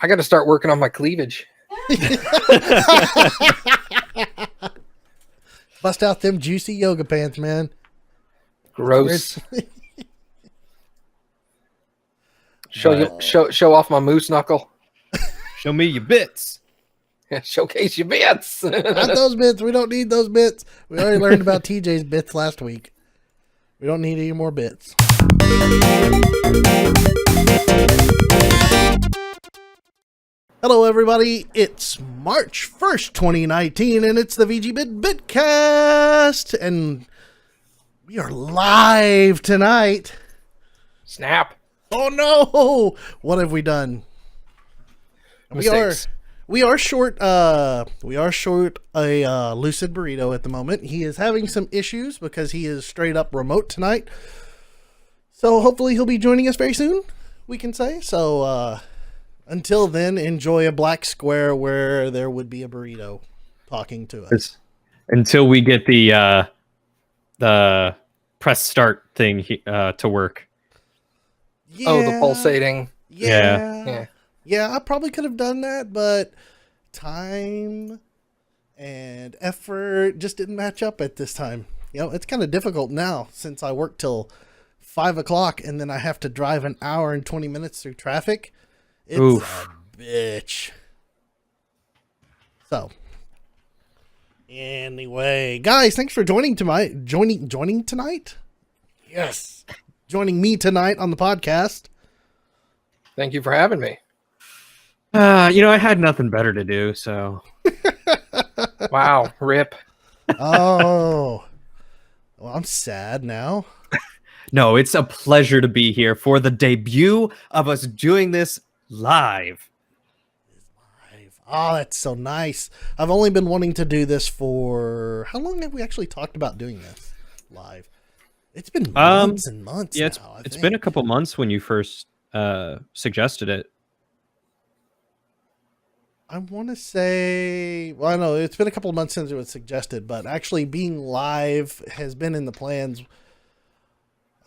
I got to start working on my cleavage. Bust out them juicy yoga pants, man. Gross. Show off my moose knuckle. Show me your bits. Showcase your bits. Not those bits. We don't need those bits. We already learned about TJ's bits last week. We don't need any more bits. Hello, everybody. It's March 1st, 2019, and it's the VGBit Bitcast. And we are live tonight. Snap. Oh, no. What have we done? Mistakes. We are short a Lucid Burrito at the moment. He is having some issues because he is straight up remote tonight. So hopefully he'll be joining us very soon, we can say. So until then, enjoy a black square where there would be a burrito talking to us. Until we get the press start thing to work. Yeah, Oh, the pulsating. Yeah, I probably could have done that, but time and effort just didn't match up at this time. You know, it's kind of difficult now since I work till 5 o'clock and then I have to drive an hour and 20 minutes through traffic. It's a bitch. So, anyway, guys, thanks for joining tonight. Yes, joining me tonight on the podcast. Thank you for having me. I had nothing better to do, so. Wow, rip. Oh, well, I'm sad now. No, it's a pleasure to be here for the debut of us doing this live. Oh, that's so nice. I've only been wanting to do this for... How long have we actually talked about doing this live? It's been months and months now, it's been a couple months when you first suggested it. I want to say... Well, I know it's been a couple of months since it was suggested, but actually being live has been in the plans.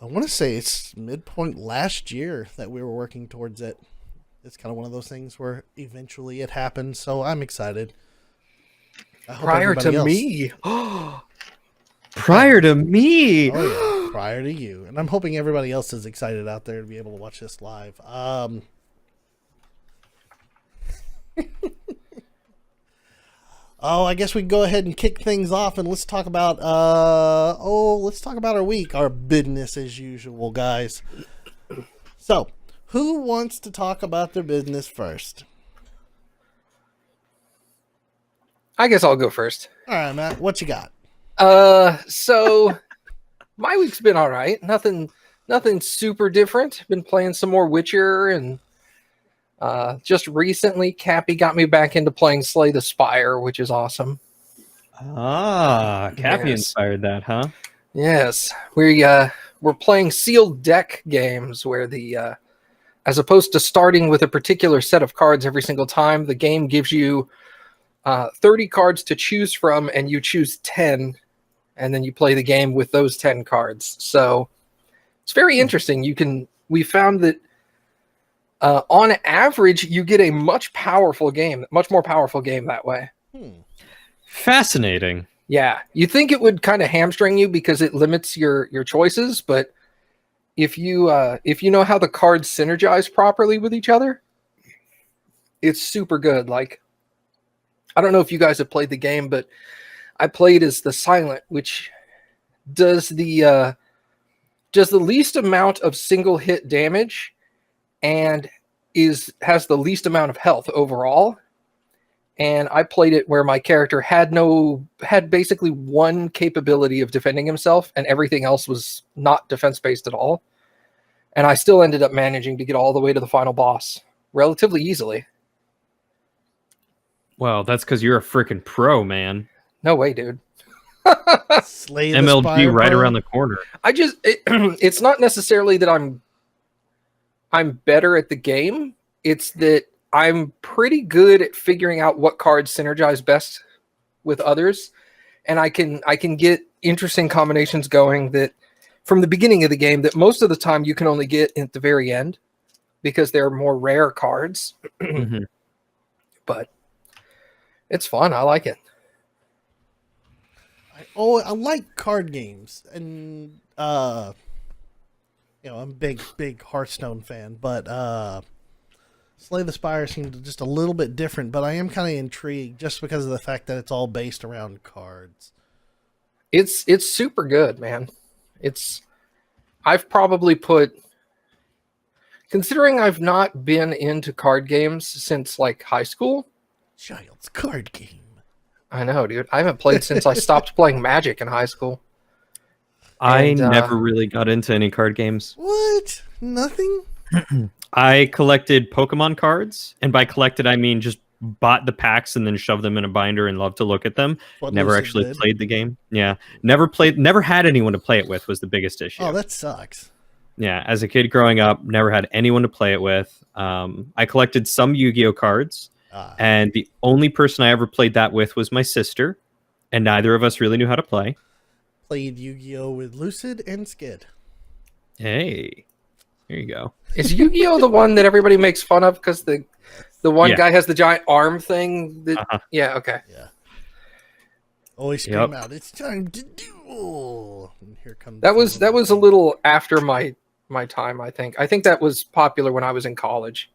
I want to say it's midpoint last year that we were working towards it. It's kind of one of those things where eventually it happens, so I'm excited. Prior to me. Prior to me. Oh, yeah. Prior to you. And I'm hoping everybody else is excited out there to be able to watch this live. I guess we can go ahead and kick things off and let's talk about our week, our business as usual, guys. So, who wants to talk about their business first? I guess I'll go first. All right, Matt, what you got? So my week's been all right. Nothing super different. Been playing some more Witcher, and just recently Cappy got me back into playing Slay the Spire, which is awesome. Cappy inspired that, huh? Yes. We're playing sealed deck games where as opposed to starting with a particular set of cards every single time, the game gives you 30 cards to choose from, and you choose 10, and then you play the game with those 10 cards. So it's very interesting. We found that on average, you get a much more powerful game that way. Fascinating. Yeah, you think it would kind of hamstring you because it limits your choices, but if you know how the cards synergize properly with each other, it's super good. Like, I don't know if you guys have played the game, but I played as the Silent, which does the least amount of single hit damage and has the least amount of health overall. And I played it where my character had basically one capability of defending himself, and everything else was not defense based at all. And I still ended up managing to get all the way to the final boss relatively easily. Well, that's because you're a freaking pro, man. No way, dude. Slay the MLG Spire, right bro. around the corner. It's not necessarily that I'm better at the game. It's that I'm pretty good at figuring out what cards synergize best with others, and I can get interesting combinations going that from the beginning of the game that most of the time you can only get at the very end. because they're more rare cards. Mhm. But it's fun. I like it. I like card games, and I'm a big Hearthstone fan, but Slay the Spire seemed just a little bit different. But I am kind of intrigued just because of the fact that it's all based around cards. It's super good, man. I've probably put, considering I've not been into card games since like high school. Child's card game. I know, dude. I haven't played since I stopped playing Magic in high school. I And, never really got into any card games. What? Nothing? I collected Pokemon cards, and by collected I mean just bought the packs and then shoved them in a binder and loved to look at them. What Never Lucid actually did. played the game. Yeah, never had anyone to play it with was the biggest issue. Oh, that sucks. Yeah, as a kid growing up, never had anyone to play it with. I collected some Yu-Gi-Oh cards, and the only person I ever played that with was my sister, and neither of us really knew how to play. Played Yu-Gi-Oh with Lucid and Skid. Hey, here you go. Is Yu-Gi-Oh the one that everybody makes fun of because the one Yeah. guy has the giant arm thing? Yeah, okay. Yeah. Always scream out, "It's time to duel!" And here comes That was a little after my time, I think. I think that was popular when I was in college.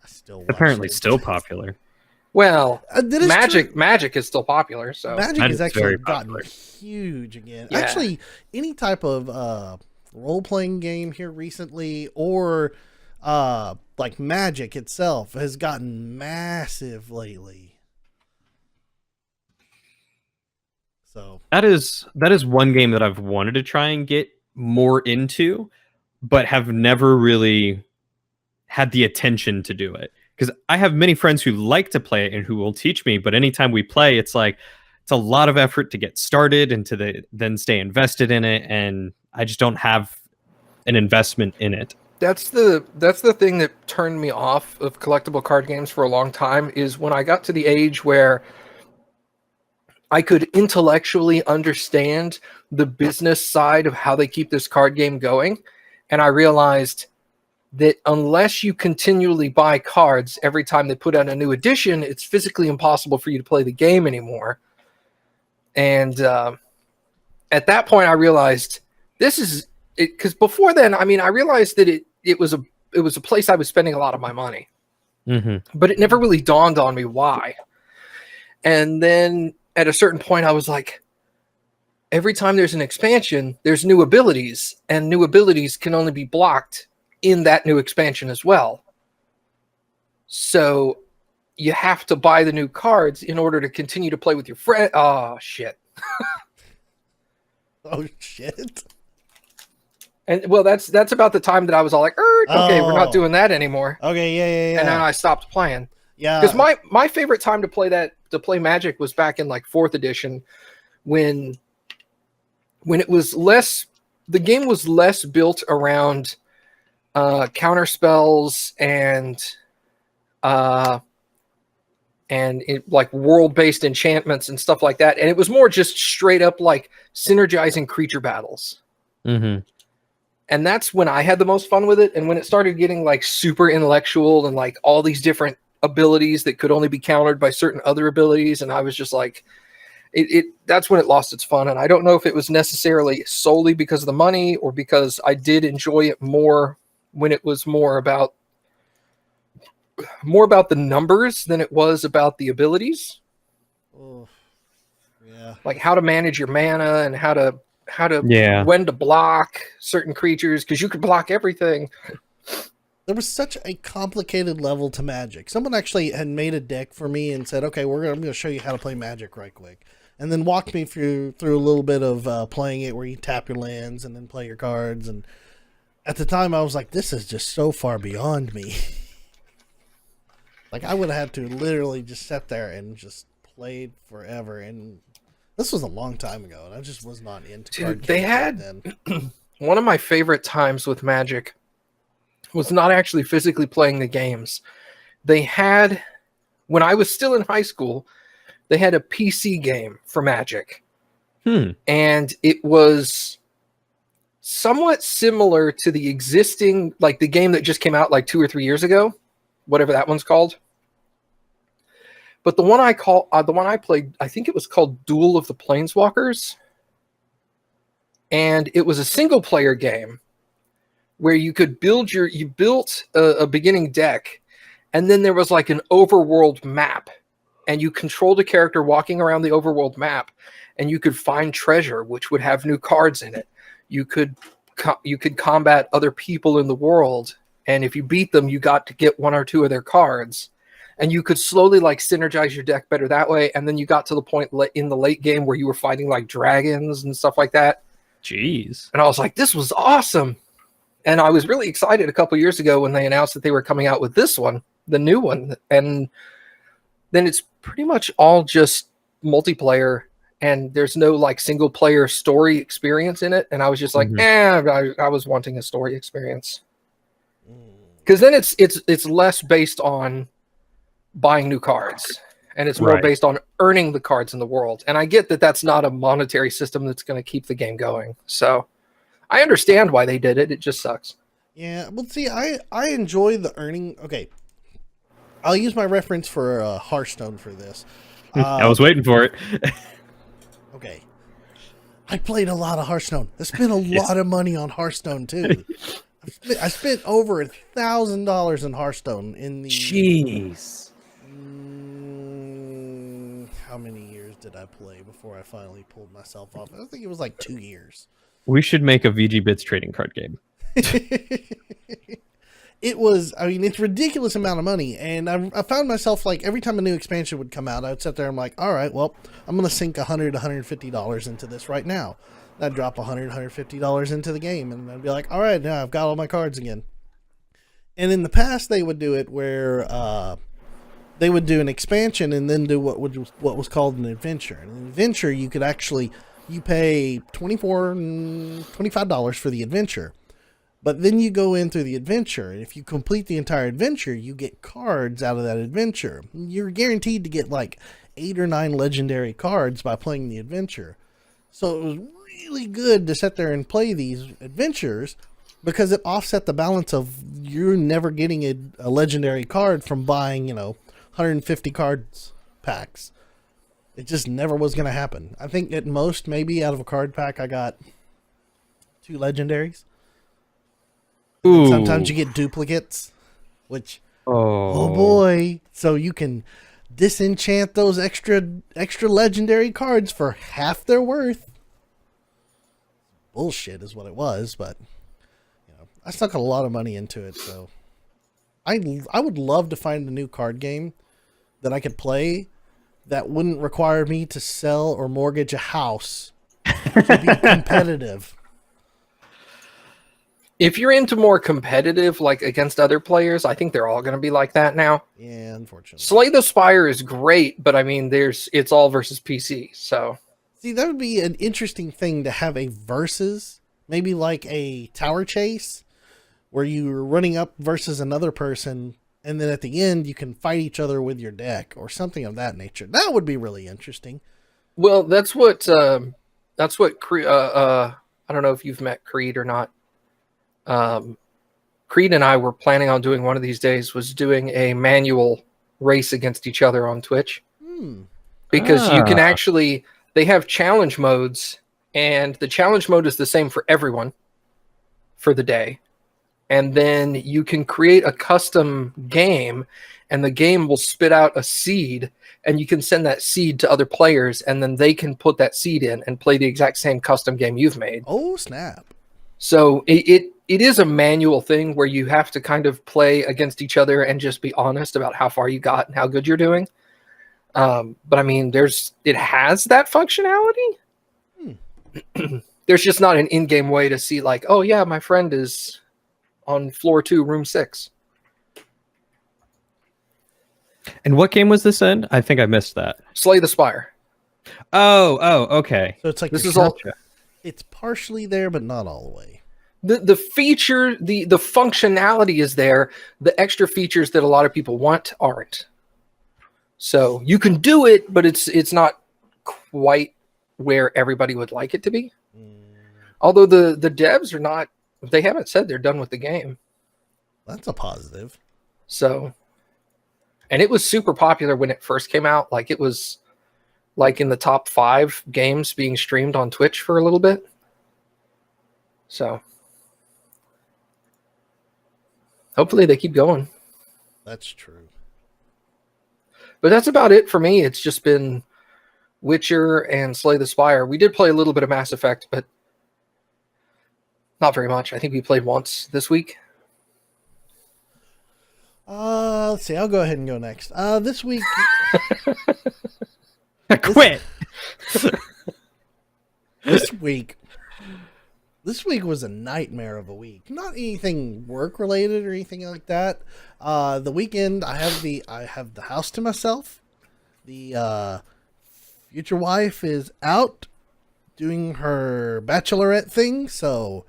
I still watch Apparently, it. still popular. Well, That is true. Magic is still popular, so Magic That has is actually very gotten popular. huge again. Yeah. Actually, any type of role-playing game here recently, or like Magic itself, has gotten massive lately. So That is one game that I've wanted to try and get more into, but have never really had the attention to do it. Because I have many friends who like to play it and who will teach me, but anytime we play, it's like it's a lot of effort to get started and to then stay invested in it, and I just don't have an investment in it. that's the thing that turned me off of collectible card games for a long time, is when I got to the age where I could intellectually understand the business side of how they keep this card game going, and I realized that unless you continually buy cards every time they put out a new edition, it's physically impossible for you to play the game anymore. And at that point, I realized this is it. Because before then, I mean, I realized that it was a place I was spending a lot of my money, but it never really dawned on me why. And then at a certain point, I was like, every time there's an expansion, there's new abilities, and new abilities can only be blocked in that new expansion as well. So you have to buy the new cards in order to continue to play with your friend. Oh, shit. oh shit. And well, that's about the time that I was all like, okay, we're not Oh. doing that anymore. Okay, yeah. And then I stopped playing. Yeah. Because my favorite time to play Magic was back in like 4th edition, when it was less, the game was less built around counter spells and like world-based enchantments and stuff like that, and it was more just straight up like synergizing creature battles. And that's when I had the most fun with it. And when it started getting like super intellectual and like all these different abilities that could only be countered by certain other abilities, and I was just like, that's when it lost its fun. And I don't know if it was necessarily solely because of the money or because I did enjoy it more when it was more about the numbers than it was about the abilities. Oh, yeah. Like how to manage your mana and how to when to block certain creatures, because you could block everything. There was such a complicated level to Magic. Someone actually had made a deck for me and said, "Okay, I'm going to show you how to play Magic right quick," and then walked me through a little bit of playing it, where you tap your lands and then play your cards. And at the time, I was like, "This is just so far beyond me." Like I would have had to literally just sit there and just played forever. And this was a long time ago, and I just was not into card games. They back had then. one of my favorite times with Magic was not actually physically playing the games. They had, when I was still in high school, they had a PC game for Magic. And it was somewhat similar to the existing, like the game that just came out like 2 or 3 years ago, whatever that one's called. But the one I played, I think it was called Duel of the Planeswalkers, and it was a single player game where you could build you built a beginning deck, and then there was like an overworld map, and you controlled a character walking around the overworld map, and you could find treasure, which would have new cards in it. You could combat other people in the world, and if you beat them, you got to get 1 or 2 of their cards, and you could slowly like synergize your deck better that way. And then you got to the point in the late game where you were fighting like dragons and stuff like that. Jeez. And I was like, this was awesome. And I was really excited a couple years ago when they announced that they were coming out with this one, the new one. And then it's pretty much all just multiplayer, and there's no like single player story experience in it. And I was just like, I was wanting a story experience. Because then it's less based on buying new cards, and it's more based on earning the cards in the world. And I get that that's not a monetary system that's going to keep the game going. So I understand why they did it. It just sucks. Yeah, well, see, I enjoy the earning. Okay, I'll use my reference for Hearthstone for this. I was waiting for it. Okay, I played a lot of Hearthstone. I spent a lot of money on Hearthstone too. I spent over $1,000 in Hearthstone in the. Jeez. How many years did I play before I finally pulled myself off? I think it was like 2 years. We should make a VGBits trading card game. It was, I mean, it's a ridiculous amount of money. And I found myself like every time a new expansion would come out, I would sit there and I'm like, all right, well, I'm going to sink $100, $150 into this right now. I'd drop $100, $150 into the game. And I'd be like, all right, now I've got all my cards again. And in the past, they would do it where they would do an expansion and then do what was called an adventure. And an adventure, you could actually, you pay $25 for the adventure. But then you go in through the adventure, and if you complete the entire adventure, you get cards out of that adventure. You're guaranteed to get like 8 or 9 legendary cards by playing the adventure. So it was really good to sit there and play these adventures because it offset the balance of you're never getting a legendary card from buying, 150 cards packs. It just never was going to happen. I think at most, maybe out of a card pack, I got 2 legendaries. Ooh. Sometimes you get duplicates, which, oh boy. So you can disenchant those extra legendary cards for half their worth. Bullshit is what it was, but I stuck a lot of money into it. So I would love to find a new card game that I could play that wouldn't require me to sell or mortgage a house to be competitive. If you're into more competitive, like against other players, I think they're all going to be like that now. Yeah, unfortunately. Slay the Spire is great, but I mean, it's all versus PC. So, see, that would be an interesting thing to have a versus, maybe like a tower chase, where you're running up versus another person, and then at the end you can fight each other with your deck or something of that nature. That would be really interesting. Well, that's what I don't know if you've met Creed or not. Creed and I were planning on doing one of these days was doing a manual race against each other on Twitch. Because you can actually, they have challenge modes, and the challenge mode is the same for everyone for the day. And then you can create a custom game, and the game will spit out a seed, and you can send that seed to other players, and then they can put that seed in and play the exact same custom game you've made. Oh, snap. So it is a manual thing where you have to kind of play against each other and just be honest about how far you got and how good you're doing. But I mean, it has that functionality. There's just not an in-game way to see like, oh yeah, my friend is on floor 2, room 6. And what game was this in? I think I missed that. Slay the Spire. Oh, okay. So it's like this is all. It's partially there, but not all the way. The feature, the functionality is there. The extra features that a lot of people want aren't. So you can do it, but it's not quite where everybody would like it to be. Although the devs are not, they haven't said they're done with the game. That's a positive. So, and it was super popular when it first came out. Like it was like in the top 5 games being streamed on Twitch for a little bit. So hopefully they keep going. That's true. But that's about it for me. It's just been Witcher and Slay the Spire. We did play a little bit of Mass Effect, but not very much. I think we played once this week. Let's see. I'll go ahead and go next. This week. Quit. This week was a nightmare of a week. Not anything work related or anything like that. The weekend I have the house to myself. The future wife is out doing her bachelorette thing, so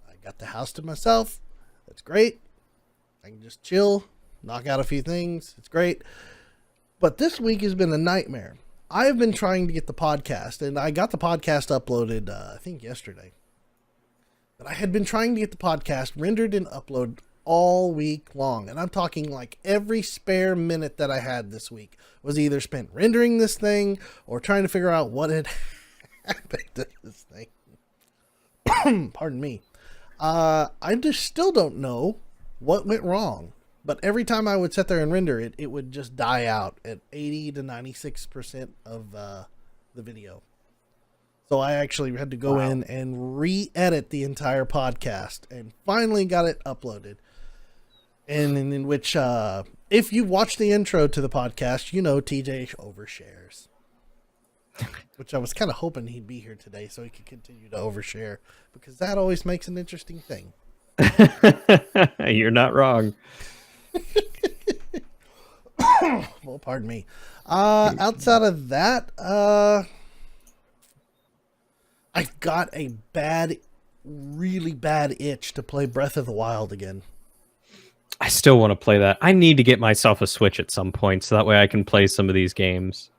I got the house to myself. That's great. I can just chill, knock out a few things. It's great. But this week has been a nightmare. I've been trying to get the podcast, and I got the podcast uploaded, I think yesterday. But I had been trying to get the podcast rendered and uploaded all week long. And I'm talking like every spare minute that I had this week was either spent rendering this thing or trying to figure out what had happened to this thing. Pardon me. I just still don't know what went wrong. But every time I would sit there and render it, it would just die out at 80 to 96% of the video. So I actually had to go in and re-edit the entire podcast and finally got it uploaded. And in which, if you watch the intro to the podcast, you know TJ overshares. Which I was kind of hoping he'd be here today so he could continue to overshare. Because that always makes an interesting thing. You're not wrong. Well, pardon me. Outside of that, I've got a really bad itch to play Breath of the Wild again. I still want to play that. I need to get myself a Switch at some point so that way I can play some of these games.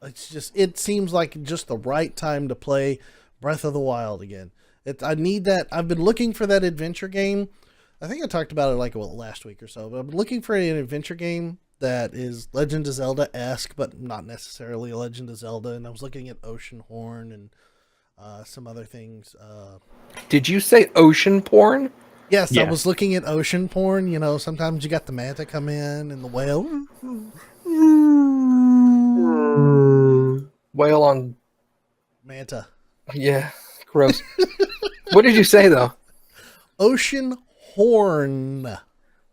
It seems like just the right time to play Breath of the Wild again. I need that. I've been looking for that adventure game. I think I talked about it last week or so, but I've been looking for an adventure game that is Legend of Zelda-esque, but not necessarily a Legend of Zelda. And I was looking at Oceanhorn and some other things. Did you say ocean porn? Yes, Yeah. I was looking at ocean porn. You know, sometimes you got the manta come in and the whale. Whale on... Manta. Yeah, gross. What did you say, though? Ocean horn.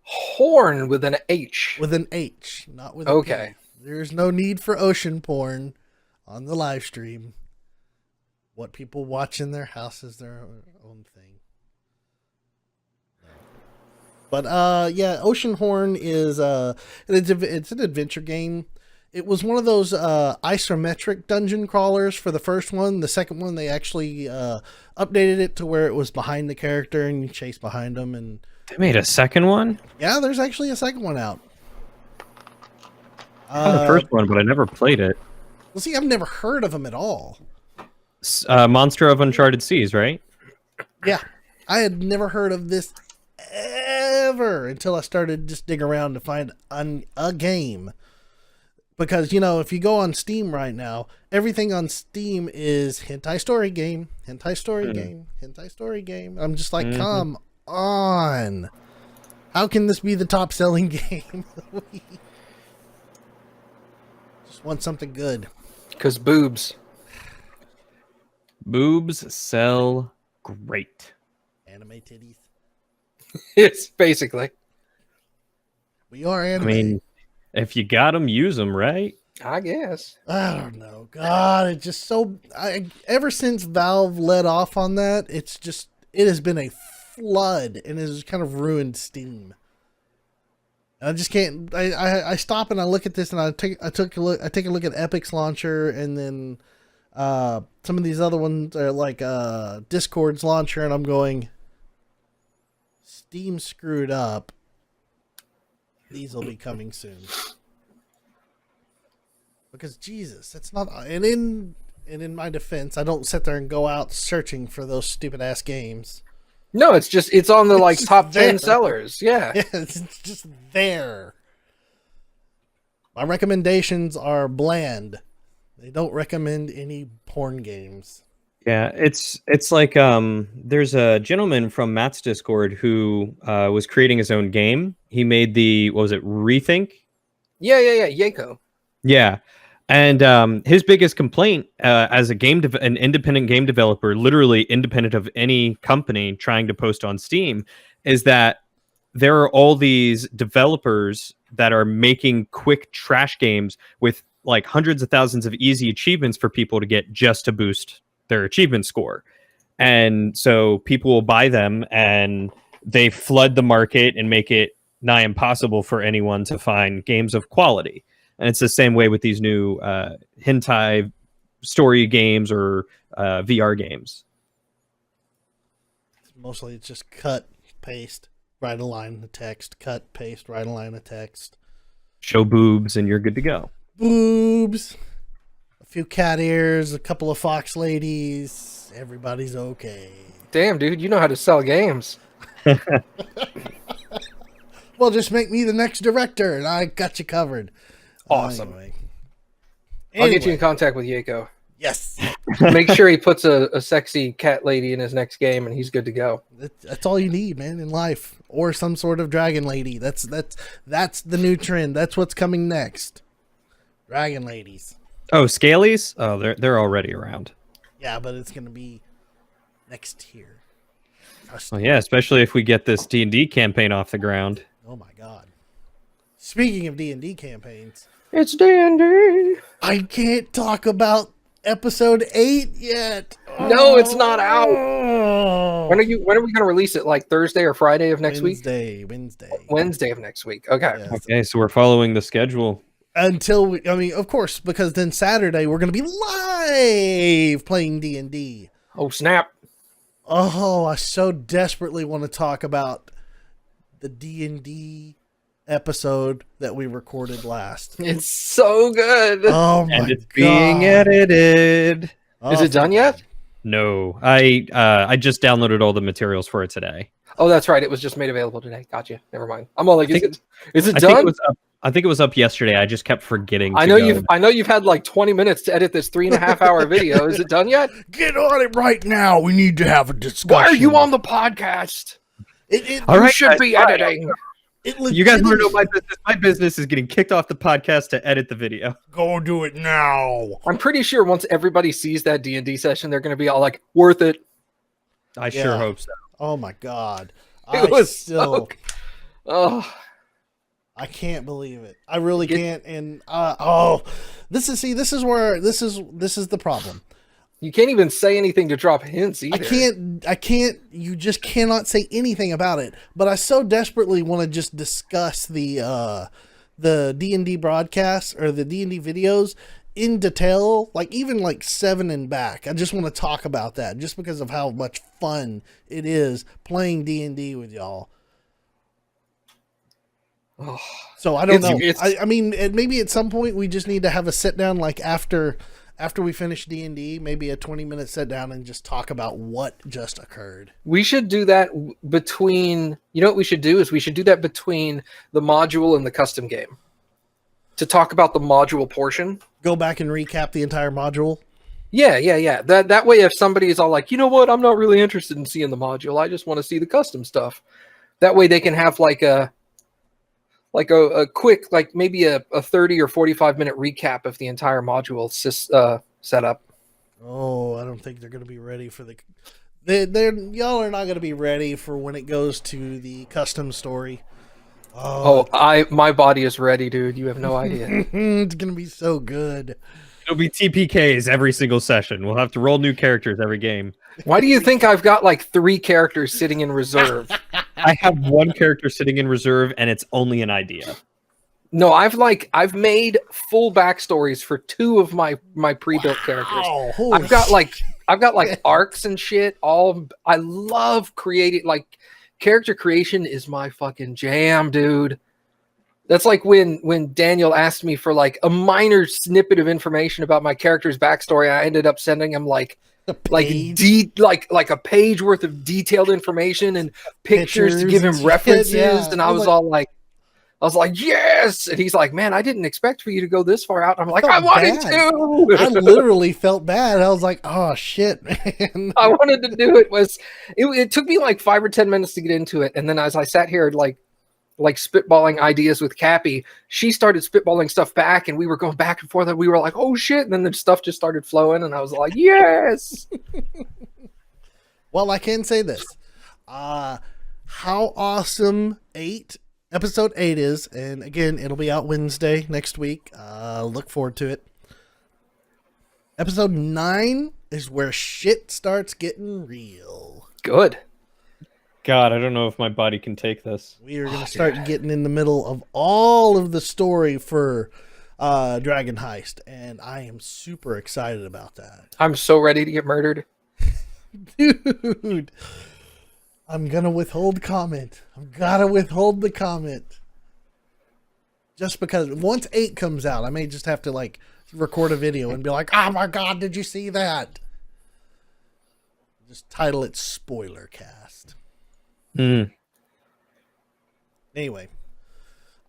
Horn with an H. With an H, not with a Okay. P. There's no need for ocean porn on the live stream. What people watch in their house is their own thing. But yeah, Oceanhorn is it's an adventure game. It was one of those isometric dungeon crawlers for the first one. The second one, they actually updated it to where it was behind the character and you chase behind them. And They made a second one? yeah, there's actually a second one out. The first one, but I never played it. Well, see, I've never heard of them at all. Monster of Uncharted Seas, right? Yeah, I had never heard of this ever until I started just dig around to find a game. Because, you know, if you go on Steam right now, everything on Steam is hentai story game, hentai story game, hentai story game. I'm just like, come on. How can this be the top selling game? Just want something good. Because boobs. Boobs sell great. Anime titties. It's basically. We are anime. I mean, if you got them, use them, right? I guess. I don't know. God, it's just so... ever since Valve let off on that, it has been a flood and it has kind of ruined Steam. I just can't... I stop and I look at this and I take a look at Epic's launcher and then some of these other ones are like Discord's launcher, and I'm going, Steam screwed up. These will be coming soon. Because Jesus, that's not... And then And in my defense, I don't sit there and go out searching for those stupid ass games. No, it's on the like just top 10 there. sellers. Yeah. Yeah, it's just there. My recommendations are bland. They don't recommend any porn games. Yeah, it's like there's a gentleman from Matt's Discord who was creating his own game. He made the what was it, Rethink? Yeah, Yako. Yeah. And his biggest complaint as an independent game developer, literally independent of any company trying to post on Steam, is that there are all these developers that are making quick trash games with like hundreds of thousands of easy achievements for people to get just to boost their achievement score. And so people will buy them and they flood the market and make it nigh impossible for anyone to find games of quality. And it's the same way with these new hentai story games or VR games. Mostly it's just cut, paste, write a line of text, cut, paste, write a line of text. Show boobs and you're good to go. Boobs, a few cat ears, a couple of fox ladies. Everybody's okay. Damn, dude, you know how to sell games. Well, just make me the next director and I got you covered. Awesome. Anyway. I'll get you in contact with Yako. Yes. Make sure he puts a sexy cat lady in his next game and he's good to go. That's all you need, man, in life. Or some sort of dragon lady. That's the new trend. That's what's coming next. Dragon ladies. Oh, Scalies? Oh, they're already around. Yeah, but it's gonna be next year. Well, yeah, especially if we get this D&D campaign off the ground. Oh my god. Speaking of D&D campaigns, It's D&D. I can't talk about episode 8 yet. No, it's not out. Oh. When are we going to release it? Like Thursday or Friday of next week? Wednesday of next week. Okay. Yeah, Okay, so we're following the schedule. Until of course, because then Saturday we're going to be live playing D&D. Oh, snap. Oh, I so desperately want to talk about the D&D episode that we recorded last. It's so good. Oh my And it's god. being edited. Is it done yet? No, I just downloaded all the materials for it today. Oh, that's right. It was just made available today. Gotcha. Never mind. I'm all like, is it I done? think it was up yesterday. I just kept forgetting. I know you've had like 20 minutes to edit this 3.5 hour video. Is it done yet? Get on it right now. We need to have a discussion. Why are you on the podcast? All right, You should guys, be fine. editing. You guys want to know my business? My business is getting kicked off the podcast to edit the video. Go do it now. I'm pretty sure once everybody sees that D&D session, they're going to be all like, worth it. I sure hope so. Oh my god. It was oh, I can't believe it. I really can't. And this is the problem. you can't even say anything to drop hints either. I can't, you just cannot say anything about it. But I so desperately want to just discuss the D&D broadcasts or the D&D videos in detail, like even like 7 and back. I just want to talk about that just because of how much fun it is playing D&D with y'all. Oh, so I don't know. I mean, maybe at some point we just need to have a sit down, like after we finish D&D, maybe a 20-minute sit down and just talk about what just occurred. we should do that between, you know what we should do is we should do that between the module and the custom game to talk about the module portion. Go back and recap the entire module. Yeah. That way, if somebody is all like, you know what, I'm not really interested in seeing the module. I just want to see the custom stuff. That way they can have like a quick, like maybe a 30 or 45 minute recap of the entire module setup. Oh, I don't think they're going to be ready for y'all are not going to be ready for when it goes to the custom story. My body is ready, dude. You have no idea. It's going to be so good. It'll be TPKs every single session. We'll have to roll new characters every game. Why do you think I've got like 3 characters sitting in reserve? I have 1 character sitting in reserve, and it's only an idea. No, I've made full backstories for 2 of my pre-built characters. I've got like arcs and shit. I love creating, like, character creation is my fucking jam, dude. That's like when Daniel asked me for like a minor snippet of information about my character's backstory. I ended up sending him like a page worth of detailed information and pictures to give him references. Yeah. And I was like, yes. And he's like, man, I didn't expect for you to go this far out. I'm like, I wanted to. I literally felt bad. I was like, oh shit, man. I wanted to do it. It took me like 5 or 10 minutes to get into it. And then as I sat here like spitballing ideas with Cappy, she started spitballing stuff back, and we were going back and forth, and we were like, oh shit. And then the stuff just started flowing, and I was like, yes. Well, I can say this. How awesome episode 8 is, and again, it'll be out Wednesday next week. Look forward to it. Episode 9 is where shit starts getting real. Good. God, I don't know if my body can take this. We are going to start getting in the middle of all of the story for Dragon Heist, and I am super excited about that. I'm so ready to get murdered. Dude, I'm going to withhold comment. I've got to withhold the comment. Just because once 8 comes out, I may just have to like record a video and be like, oh my God, did you see that? Just title it Spoiler Cast. Anyway,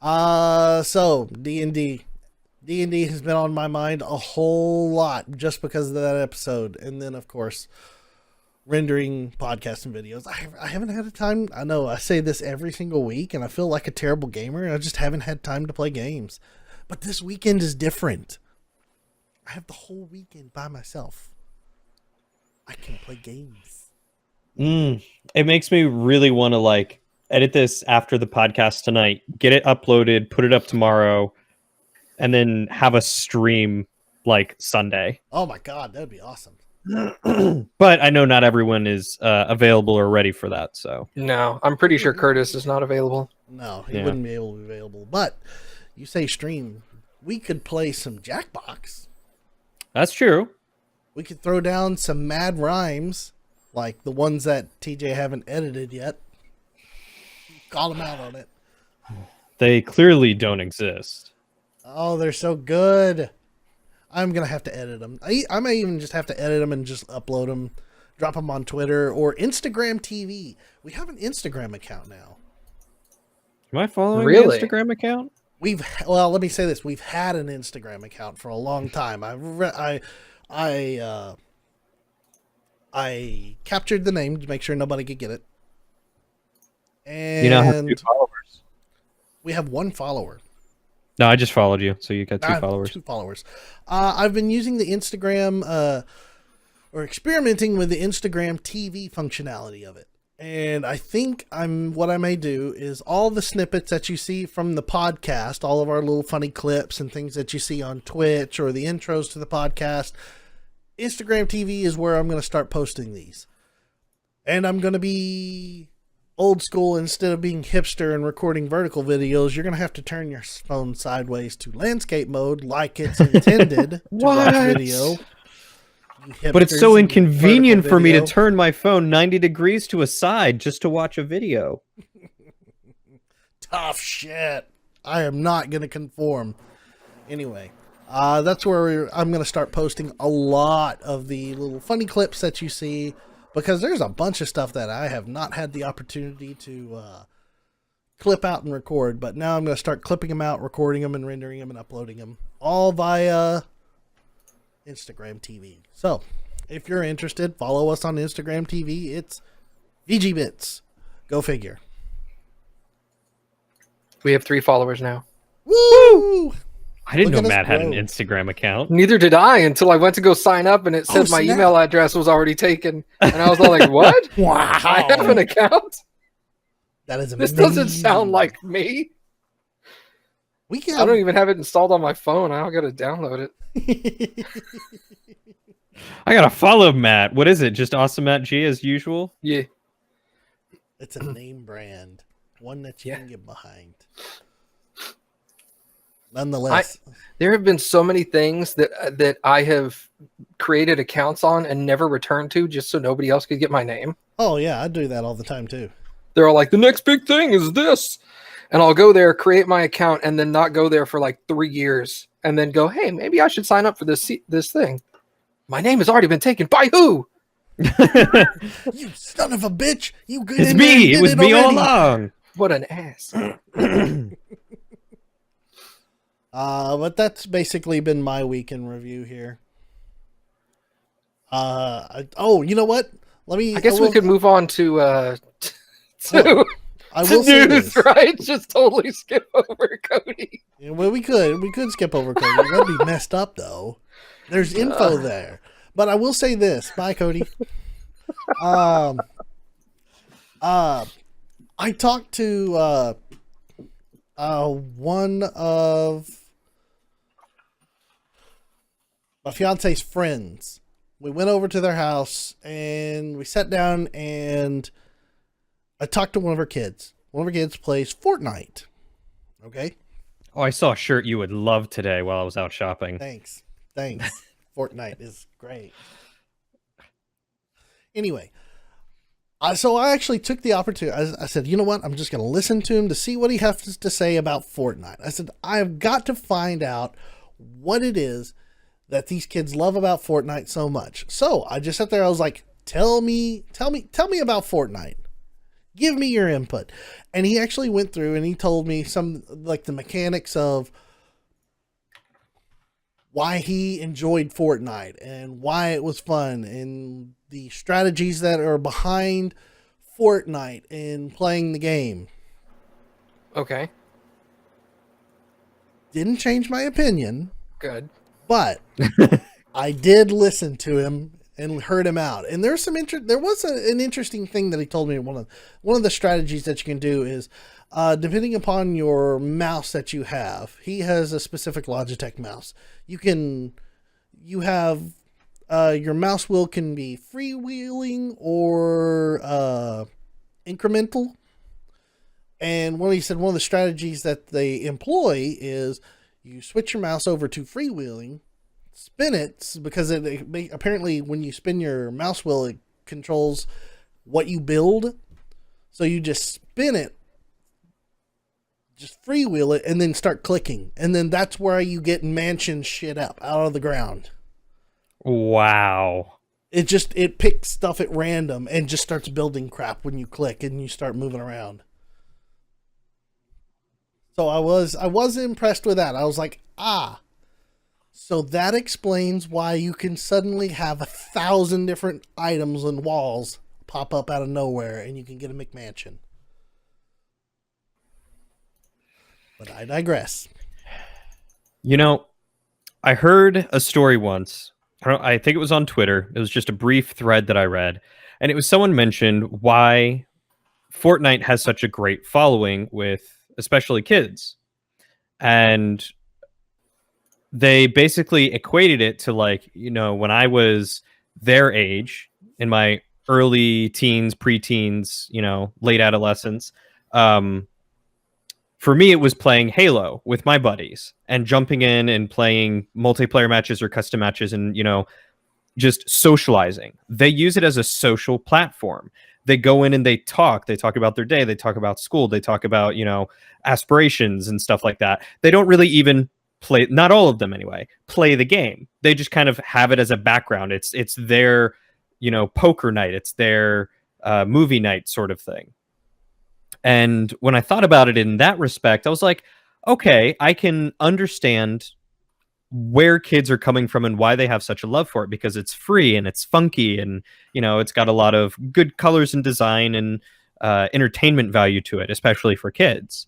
so D&D has been on my mind a whole lot just because of that episode, and then of course rendering podcasts and videos. I haven't had a time. I know I say this every single week, and I feel like a terrible gamer. I just haven't had time to play games. But this weekend is different. I have the whole weekend by myself. I can play games. It makes me really want to like edit this after the podcast tonight, get it uploaded, put it up tomorrow, and then have a stream like Sunday. Oh my God, that'd be awesome. But I know not everyone is available or ready for that. So No, I'm pretty sure Curtis is not available. No, he wouldn't be able to be available. But you say stream, we could play some Jackbox. that's true. We could throw down some mad rhymes, like the ones that TJ haven't edited yet. Call him out on it. They clearly don't exist. Oh, they're so good. I'm going to have to edit them. I may even just have to edit them and just upload them, drop them on Twitter or Instagram TV. We have an Instagram account now. Am I following Really? the Instagram account? Well, let me say this. We've had an Instagram account for a long time. I captured the name to make sure nobody could get it. And You now have 2 followers. we have 1 follower. No, I just followed you, so you got 2 followers. 2 followers. I've been using the Instagram, or experimenting with the Instagram TV functionality of it. And I think what I may do is all the snippets that you see from the podcast, all of our little funny clips and things that you see on Twitch or the intros to the podcast, Instagram TV is where I'm going to start posting these. And I'm going to be old school. Instead of being hipster and recording vertical videos, you're going to have to turn your phone sideways to landscape mode like it's intended to watch video. But it's so inconvenient for me to turn my phone 90 degrees to a side just to watch a video. Tough shit. I am not going to conform. Anyway, that's where I'm going to start posting a lot of the little funny clips that you see, because there's a bunch of stuff that I have not had the opportunity to clip out and record, but now I'm going to start clipping them out, recording them, and rendering them and uploading them all via Instagram TV. So, if you're interested, follow us on Instagram TV. It's VGBits. Go figure. We have 3 followers now. Woo! I didn't Look know at us Matt had an grow. Instagram account. Neither did I until I went to go sign up and it said my snap. email address was already taken. And I was all like, what? Wow. I have an account? That is This amazing. doesn't sound like me. We I don't even have it installed on my phone. I don't got to download it. I gotta follow Matt. What is it? Just Awesome Matt G as usual? Yeah. It's a name brand. One that you Yeah. can get behind. Nonetheless. There have been so many things that I have created accounts on and never returned to just so nobody else could get my name. Oh, yeah. I do that all the time, too. They're all like, the next big thing is this. And I'll go there, create my account, and then not go there for like 3 years, and then go, hey, maybe I should sign up for this thing. My name has already been taken. By who? You son of a bitch! You good? It's me. It was me all along. What an ass. But that's basically been my week in review here. You know what? I guess we could move on to I will say news, this. right? Just totally skip over Cody. Yeah, well, we could skip over Cody. That'd be messed up, though. There's info there, but I will say this. Bye, Cody. I talked to one of my fiance's friends. We went over to their house and we sat down and I talked to one of her kids. One of her kids plays Fortnite. Okay. Oh, I saw a shirt you would love today while I was out shopping. Thanks. Fortnite is great. Anyway, so I actually took the opportunity. I said, you know what? I'm just going to listen to him to see what he has to say about Fortnite. I said, I've got to find out what it is that these kids love about Fortnite so much. So I just sat there. I was like, tell me about Fortnite. Give me your input. And he actually went through and he told me some, like, the mechanics of why he enjoyed Fortnite and why it was fun and the strategies that are behind Fortnite and playing the game. Okay. Didn't change my opinion. Good. But I did listen to him and heard him out. And there's some there was an interesting thing that he told me. One of the strategies that you can do is, depending upon your mouse that you have, he has a specific Logitech mouse. You have your mouse wheel can be freewheeling or incremental. And he said one of the strategies that they employ is you switch your mouse over to freewheeling, spin it, because apparently when you spin your mouse wheel, it controls what you build. So you just spin it, just freewheel it, and then start clicking. And then that's where you get mansion shit up out of the ground. Wow. It picks stuff at random and just starts building crap when you click and you start moving around. So I was impressed with that. I was like, so that explains why you can suddenly have 1,000 different items and walls pop up out of nowhere and you can get a McMansion. But I digress. You know, I heard a story once. I think it was on Twitter. It was just a brief thread that I read. And it was someone mentioned why Fortnite has such a great following with especially kids. And they basically equated it to, like, you know, when I was their age, in my early teens, preteens, you know, late adolescence, for me, it was playing Halo with my buddies and jumping in and playing multiplayer matches or custom matches and, you know, just socializing. They use it as a social platform. They go in and they talk about their day. They talk about school. They talk about, you know, aspirations and stuff like that. They don't really even play, not all of them anyway, play the game. They just kind of have it as a background. It's their, you know, poker night. It's their movie night sort of thing. And when I thought about it in that respect, I was like, okay, I can understand where kids are coming from and why they have such a love for it, because it's free and it's funky and, you know, it's got a lot of good colors and design and entertainment value to it, especially for kids.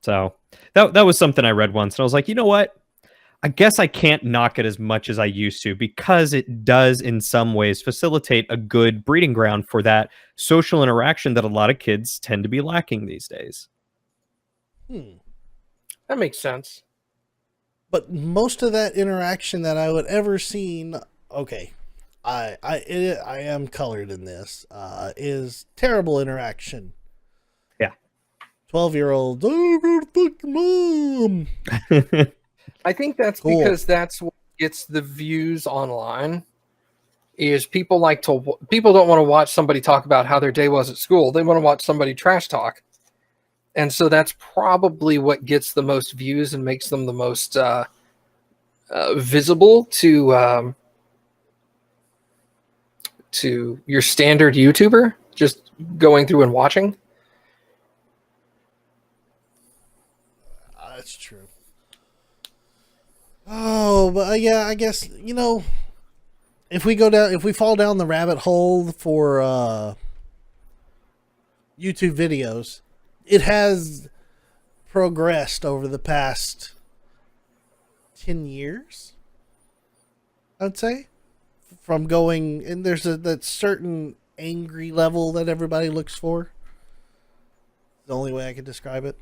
So that was something I read once and I was like, you know what? I guess I can't knock it as much as I used to, because it does in some ways facilitate a good breeding ground for that social interaction that a lot of kids tend to be lacking these days. That makes sense. But most of that interaction that I would ever seen, okay, I am colored in this, is terrible interaction. Yeah. 12-year-olds, oh, go fuck your mom. I think that's because that's what gets the views online. is people don't want to watch somebody talk about how their day was at school. They want to watch somebody trash talk. And so that's probably what gets the most views and makes them the most visible to your standard YouTuber just going through and watching. That's true. Oh, but yeah, I guess, you know, if we fall down the rabbit hole for YouTube videos, it has progressed over the past 10 years, I'd say. From going, and there's that certain angry level that everybody looks for. The only way I could describe it.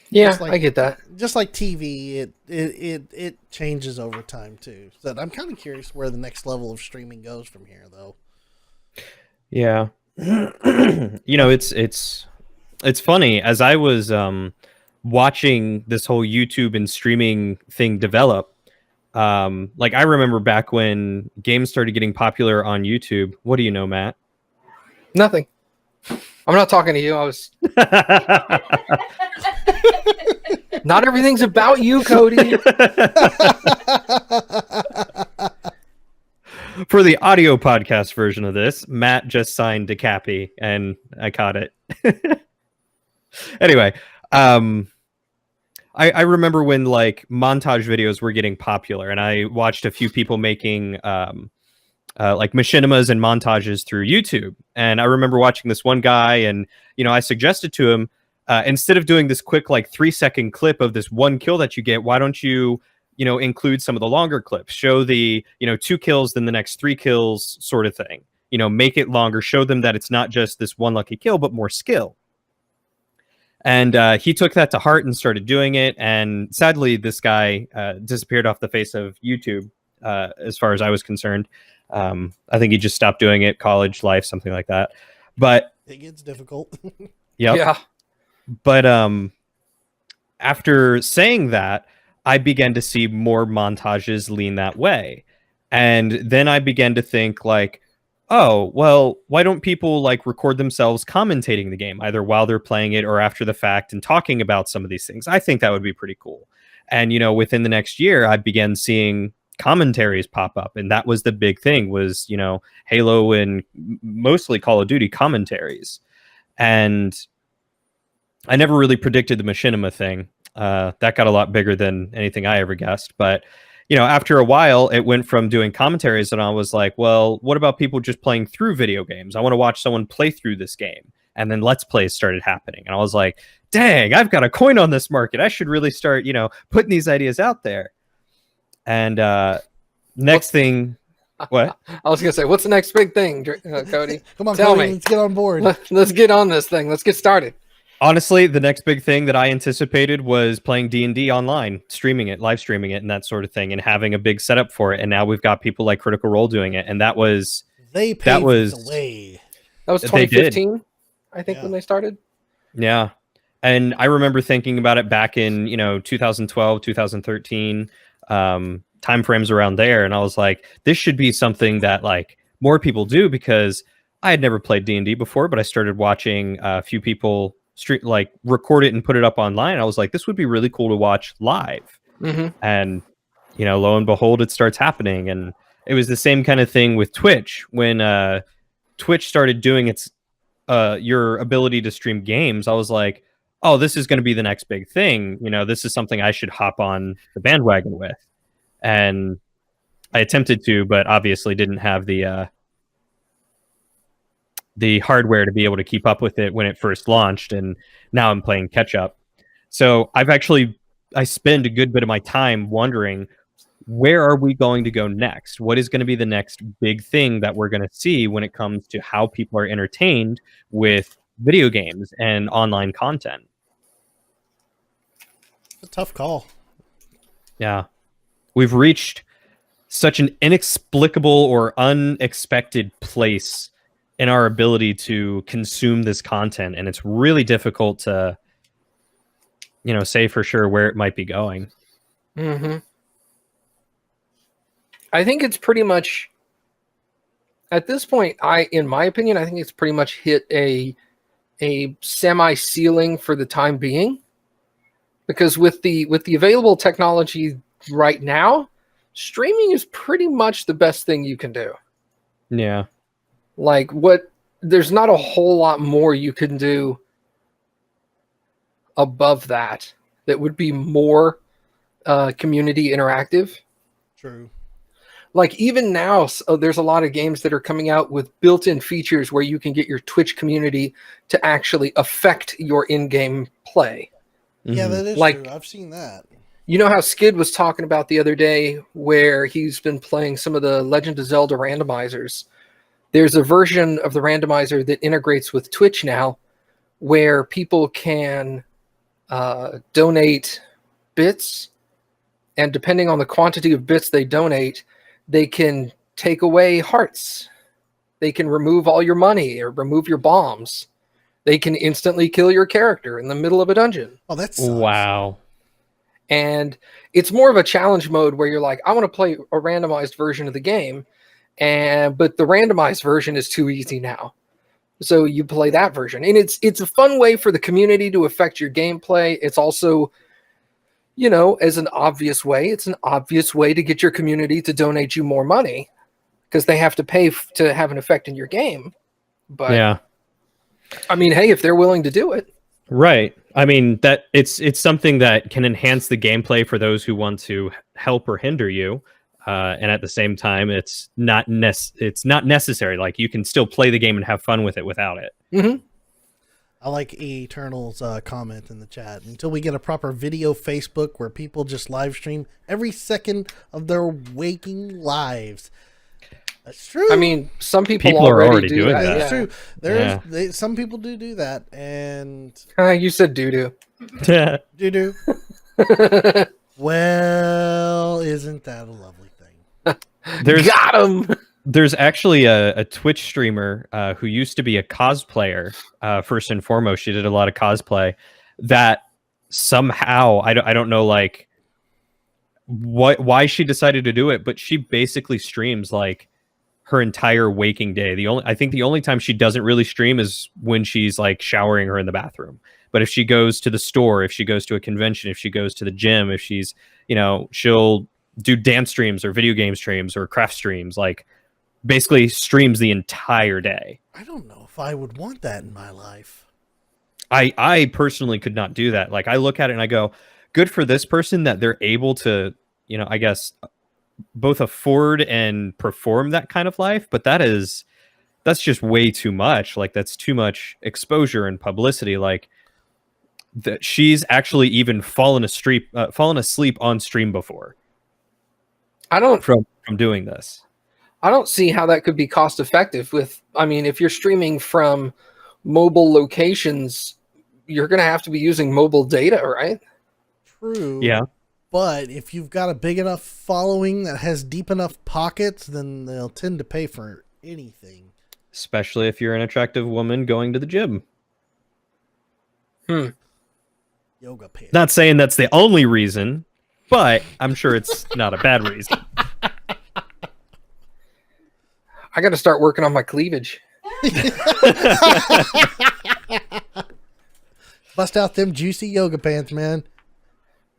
Yeah, I get that. Just like TV, it changes over time too. So I'm kind of curious where the next level of streaming goes from here, though. Yeah, you know, it's funny as I was watching this whole YouTube and streaming thing develop. Like I remember back when games started getting popular on YouTube. What do you know, Matt? Nothing. I'm not talking to you. I was. Not everything's about you, Cody. For the audio podcast version of this, Matt just signed DeCappy, and I caught it. Anyway, I remember when like montage videos were getting popular, and I watched a few people making like machinimas and montages through YouTube. And I remember watching this one guy, and you know, I suggested to him, instead of doing this quick like 3-second clip of this one kill that you get, why don't you include some of the longer clips, show the 2 kills, then the next 3 kills sort of thing, make it longer, show them that it's not just this one lucky kill, but more skill. And he took that to heart and started doing it. And sadly, this guy disappeared off the face of YouTube, as far as I was concerned. I think he just stopped doing it, college life, something like that. But it gets difficult. Yeah. But after saying that, I began to see more montages lean that way. And then I began to think like, oh, well, why don't people like record themselves commentating the game, either while they're playing it or after the fact, and talking about some of these things? I think that would be pretty cool. And, within the next year, I began seeing commentaries pop up. And that was the big thing, was, Halo and mostly Call of Duty commentaries. And I never really predicted the machinima thing. That got a lot bigger than anything I ever guessed. But, after a while, it went from doing commentaries, and I was like, well, what about people just playing through video games? I want to watch someone play through this game. And then Let's Plays started happening. And I was like, dang, I've got a coin on this market. I should really start, putting these ideas out there. And next thing, what? I was going to say, what's the next big thing, Cody? Come on, Tell Cody, me. let's get on board. Let's get on this thing. Let's get started. Honestly, the next big thing that I anticipated was playing D&D online, streaming it, live streaming it, and that sort of thing, and having a big setup for it. And now we've got people like Critical Role doing it, and that was the way. That was 2015, I think, when they started. Yeah, and I remember thinking about it back in 2012, 2013, time frames around there, and I was like, this should be something that like more people do, because I had never played D&D before, but I started watching a few people record it and put it up online. I was like, this would be really cool to watch live. Mm-hmm. And lo and behold, it starts happening. And it was the same kind of thing with Twitch. When Twitch started doing its your ability to stream games, I was like, oh, this is going to be the next big thing. This is something I should hop on the bandwagon with. And I attempted to, but obviously didn't have the hardware to be able to keep up with it when it first launched, and now I'm playing catch up. So I spend a good bit of my time wondering, where are we going to go next? What is going to be the next big thing that we're going to see when it comes to how people are entertained with video games and online content? It's a tough call. Yeah. We've reached such an inexplicable or unexpected place in our ability to consume this content, and it's really difficult to say for sure where it might be going. Mm-hmm. I think it's pretty much at this point. In my opinion, I think it's pretty much hit a semi ceiling for the time being, because with the available technology right now, streaming is pretty much the best thing you can do. Yeah. Like there's not a whole lot more you can do above that would be more community interactive. True. Like even now, there's a lot of games that are coming out with built-in features where you can get your Twitch community to actually affect your in-game play. Yeah, that is Like, true. I've seen that. You know how Skid was talking about the other day where he's been playing some of the Legend of Zelda randomizers. There's a version of the randomizer that integrates with Twitch now where people can donate bits, and depending on the quantity of bits they donate, they can take away hearts. They can remove all your money or remove your bombs. They can instantly kill your character in the middle of a dungeon. Oh, that's wow. And it's more of a challenge mode where you're like, I want to play a randomized version of the game, but the randomized version is too easy now. So you play that version. And it's a fun way for the community to affect your gameplay. It's also, as an obvious way, it's an obvious way to get your community to donate you more money because they have to pay to have an effect in your game. But yeah, I mean, hey, if they're willing to do it. Right. I mean, that it's something that can enhance the gameplay for those who want to help or hinder you. And at the same time, it's not necessary. Like, you can still play the game and have fun with it without it. Mm-hmm. I like Eternal's comment in the chat. Until we get a proper video Facebook where people just live stream every second of their waking lives. That's true. I mean, some people are already do doing that. that. That's true. Some people do that, and You said doo-doo. do. Well, isn't that a lovely thing? Got him. There's actually a Twitch streamer who used to be a cosplayer. First and foremost, she did a lot of cosplay. That somehow I don't know, like, why she decided to do it, but she basically streams like her entire waking day. I think the only time she doesn't really stream is when she's like showering or in the bathroom. But if she goes to the store, if she goes to a convention, if she goes to the gym, if she's, she'll do dance streams or video game streams or craft streams, like basically streams the entire day. I don't know if I would want that in my life. I personally could not do that. Like, I look at it and I go, good for this person that they're able to, I guess, both afford and perform that kind of life. But that's just way too much. Like, that's too much exposure and publicity. Like, that she's actually even fallen asleep on stream before. From doing this. I don't see how that could be cost effective if you're streaming from mobile locations, you're going to have to be using mobile data, right? True. Yeah. But if you've got a big enough following that has deep enough pockets, then they'll tend to pay for anything. Especially if you're an attractive woman going to the gym. Yoga pants. Not saying that's the only reason, but I'm sure it's not a bad reason. I got to start working on my cleavage. Bust out them juicy yoga pants, man.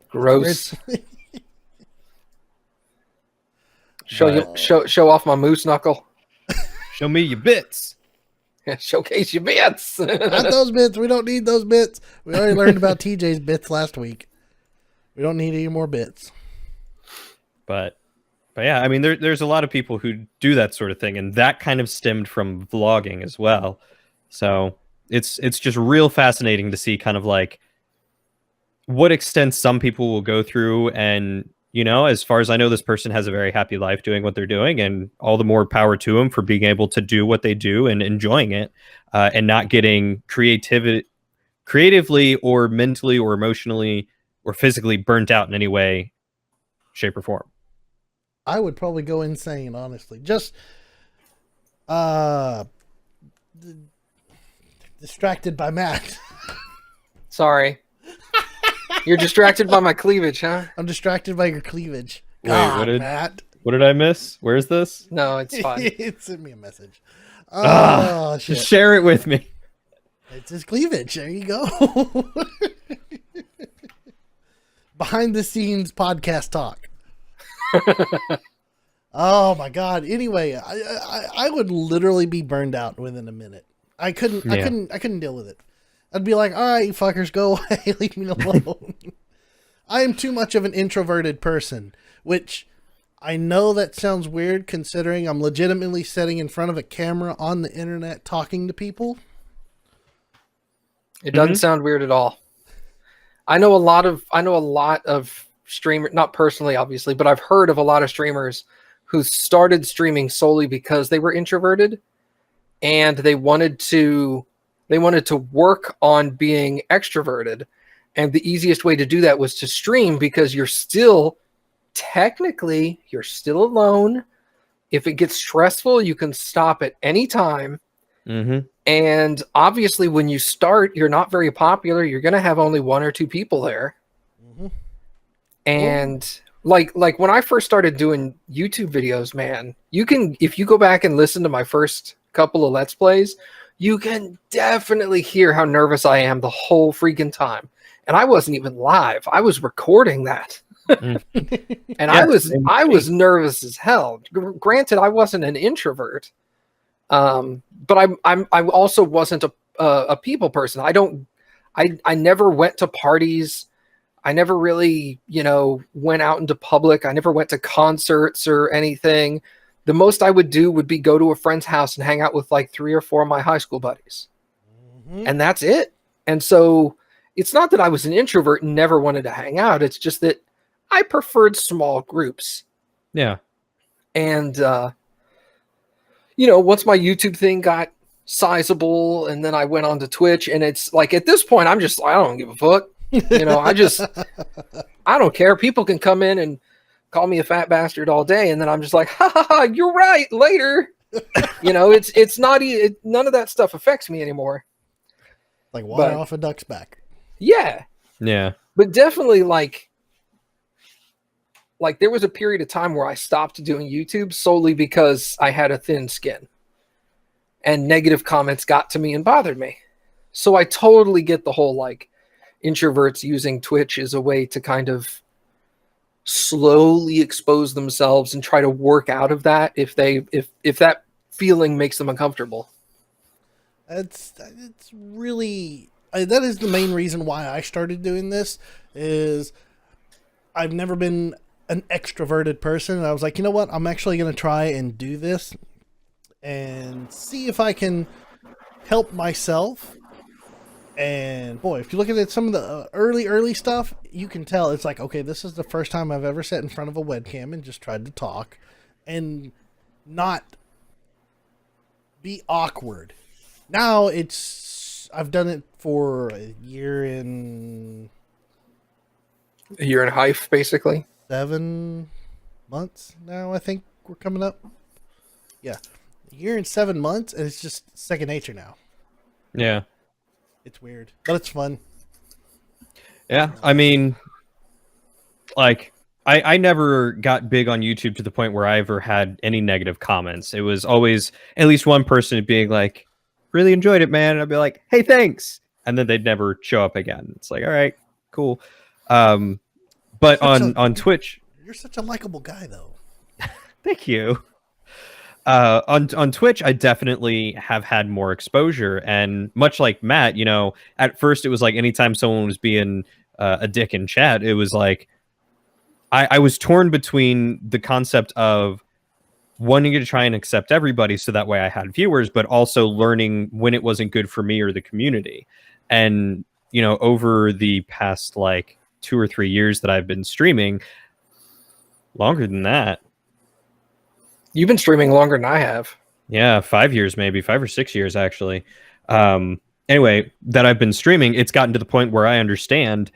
Gross. Show off my moose knuckle. Show me your bits. Showcase your bits. Not those bits. We don't need those bits. We already learned about TJ's bits last week. We don't need any more bits. But yeah, I mean, there's a lot of people who do that sort of thing, and that kind of stemmed from vlogging as well. So it's just real fascinating to see kind of like what extent some people will go through. And, as far as I know, this person has a very happy life doing what they're doing, and all the more power to them for being able to do what they do and enjoying it, and not getting creatively or mentally or emotionally or physically burnt out in any way, shape, or form. I would probably go insane, honestly. Just distracted by Matt. Sorry. You're distracted by my cleavage, huh? I'm distracted by your cleavage. Wait, God, what did Matt. What did I miss? Where's this? No, it's fine. It sent me a message. Oh, shit. Share it with me. It's his cleavage. There you go. Behind the scenes podcast talk. Oh my god. Anyway, I would literally be burned out within a minute. I couldn't deal with it. I'd be like, all right, you fuckers, go away. Leave me alone. I am too much of an introverted person, which I know that sounds weird considering I'm legitimately sitting in front of a camera on the internet talking to people. It doesn't sound weird at all. I know a lot of streamers, not personally, obviously, but I've heard of a lot of streamers who started streaming solely because they were introverted and they wanted to work on being extroverted. And the easiest way to do that was to stream because you're still alone. If it gets stressful, you can stop at any time. Mm-hmm. And obviously, when you start, you're not very popular. You're going to have only one or two people there. Mm-hmm. And like when I first started doing YouTube videos, man, if you go back and listen to my first couple of Let's Plays, you can definitely hear how nervous I am the whole freaking time. And I wasn't even live. I was recording that. And Yes, I was nervous as hell. Granted, I wasn't an introvert. But I also wasn't a people person. I never went to parties. I never really, went out into public. I never went to concerts or anything. The most I would do would be go to a friend's house and hang out with like 3 or 4 of my high school buddies. Mm-hmm. And that's it. And so it's not that I was an introvert and never wanted to hang out. It's just that I preferred small groups. Yeah. And, once my YouTube thing got sizable and then I went on to Twitch, and it's like, at this point, I don't give a fuck. I don't care. People can come in and call me a fat bastard all day. And then I'm just like, ha ha ha, you're right, later. It's not, none of that stuff affects me anymore. Like water off a duck's back. Yeah. Yeah. But definitely like there was a period of time where I stopped doing YouTube solely because I had a thin skin and negative comments got to me and bothered me. So I totally get the whole like introverts using Twitch as a way to kind of slowly expose themselves and try to work out of that if that feeling makes them uncomfortable. It's really that is the main reason why I started doing this. Is I've never been an extroverted person, and I was like, you know what, I'm actually going to try and do this and see if I can help myself. And boy, if you look at some of the early stuff, you can tell it's like, okay, this is the first time I've ever sat in front of a webcam and just tried to talk and not be awkward. Now I've done it for a year and a half, basically. 7 months now, I think we're coming up. Yeah. A year and 7 months, and it's just second nature now. Yeah. It's weird, but it's fun. Yeah. I mean, like, I never got big on YouTube to the point where I ever had any negative comments. It was always at least one person being like, really enjoyed it, man. And I'd be like, hey, thanks. And then they'd never show up again. It's like, all right, cool. But on Twitch, you're such a likable guy, though. Thank you. On Twitch, I definitely have had more exposure, and much like Matt, at first it was like anytime someone was being a dick in chat, it was like I was torn between the concept of wanting to try and accept everybody so that way I had viewers, but also learning when it wasn't good for me or the community. And over the past like 2 or 3 years that I've been streaming, longer than that. You've been streaming longer than I have. Yeah, 5 years, maybe 5 or 6 years, actually. Anyway, that I've been streaming, it's gotten to the point where I understand,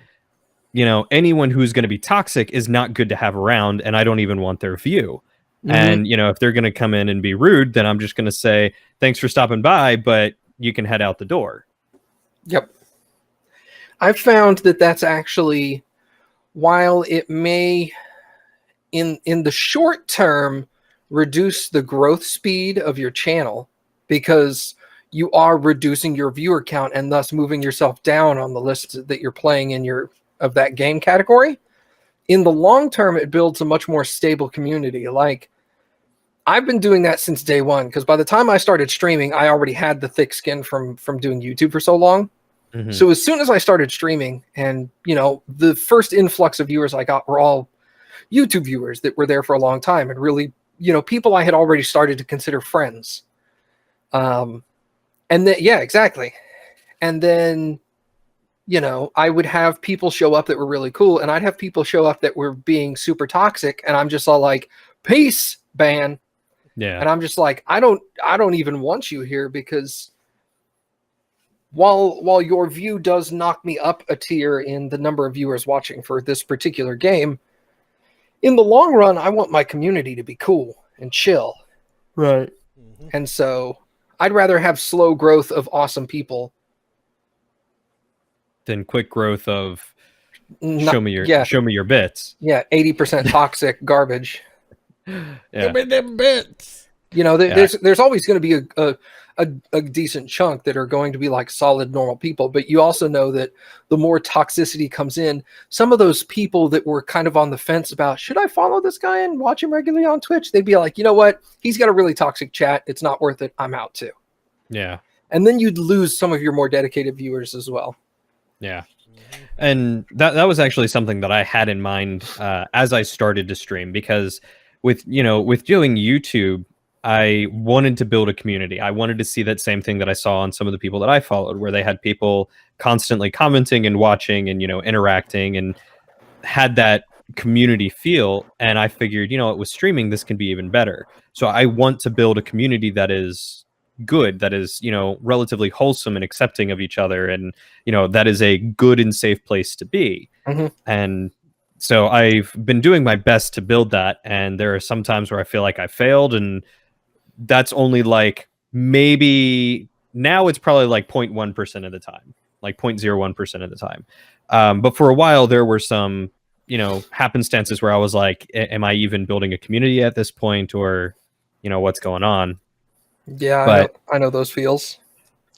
anyone who's going to be toxic is not good to have around, and I don't even want their view. Mm-hmm. And, if they're going to come in and be rude, then I'm just going to say, thanks for stopping by, but you can head out the door. Yep. I've found that that's actually, while it may in the short term reduce the growth speed of your channel, because you are reducing your viewer count and thus moving yourself down on the list that you're playing in your of that game category. In the long term, it builds a much more stable community. Like, I've been doing that since day one, because by the time I started streaming, I already had the thick skin from doing YouTube for so long. Mhm. So as soon as I started streaming, and the first influx of viewers I got were all YouTube viewers that were there for a long time, and really, people I had already started to consider friends. And then, yeah, exactly. And then, I would have people show up that were really cool, and I'd have people show up that were being super toxic, and I'm just all like, peace, ban. Yeah. And I'm just like, I don't even want you here, because while your view does knock me up a tier in the number of viewers watching for this particular game, in the long run, I want my community to be cool and chill. Right. And so I'd rather have slow growth of awesome people Than quick growth of not, show me your bits. Yeah, 80% toxic garbage. Yeah. Give me them bits. There's always going to be a decent chunk that are going to be like solid normal people, but you also know that the more toxicity comes in, some of those people that were kind of on the fence about, should I follow this guy and watch him regularly on Twitch, they'd be like, you know what, he's got a really toxic chat, it's not worth it, I'm out too. Yeah. And then you'd lose some of your more dedicated viewers as well. Yeah. And that was actually something that I had in mind as I started to stream, because with doing YouTube, I wanted to build a community. I wanted to see that same thing that I saw on some of the people that I followed, where they had people constantly commenting and watching and, interacting, and had that community feel. And I figured, with streaming, this can be even better. So I want to build a community that is good, that is, relatively wholesome and accepting of each other, and, that is a good and safe place to be. Mm-hmm. And so I've been doing my best to build that. And there are some times where I feel like I failed, and that's only like, maybe now it's probably like 0.1% of the time, like 0.01% of the time. But for a while there were some, happenstances where I was like, am I even building a community at this point, or, what's going on? Yeah, but I know those feels.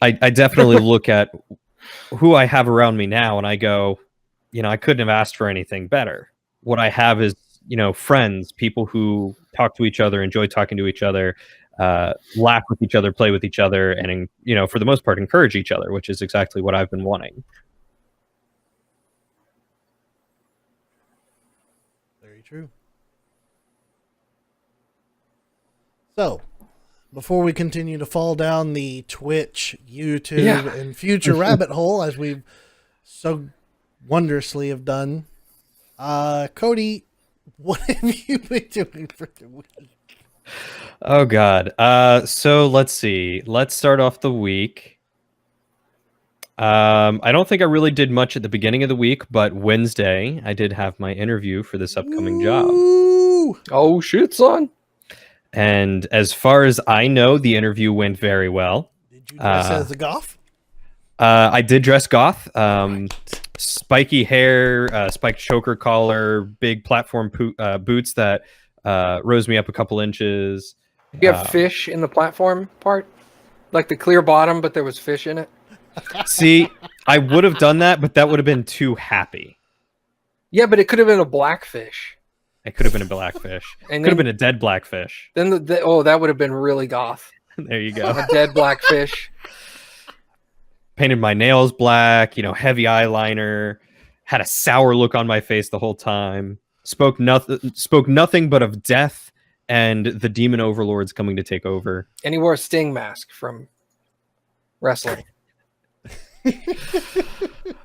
I definitely look at who I have around me now, and I go, I couldn't have asked for anything better. What I have is, friends, people who talk to each other, enjoy talking to each other, laugh with each other, play with each other, and, for the most part, encourage each other, which is exactly what I've been wanting. Very true. So, before we continue to fall down the Twitch, YouTube, and future rabbit hole, as we've so wondrously have done, Cody, what have you been doing for the week? Oh God. So let's see. Let's start off the week. I don't think I really did much at the beginning of the week, but Wednesday I did have my interview for this upcoming job. Oh shit, son. And as far as I know, the interview went very well. Did you dress as the goth? I did dress goth. Spiky hair, spiked choker collar, big platform boots that rose me up a couple inches. You have fish in the platform part? Like the clear bottom, but there was fish in it? See, I would have done that, but that would have been too happy. Yeah, but it could have been a blackfish. It could have been a blackfish. It could have been a dead blackfish. Then that would have been really goth. There you go. A dead blackfish. Painted my nails black, heavy eyeliner, had a sour look on my face the whole time. Spoke nothing but of death and the demon overlords coming to take over. And he wore a Sting mask from wrestling.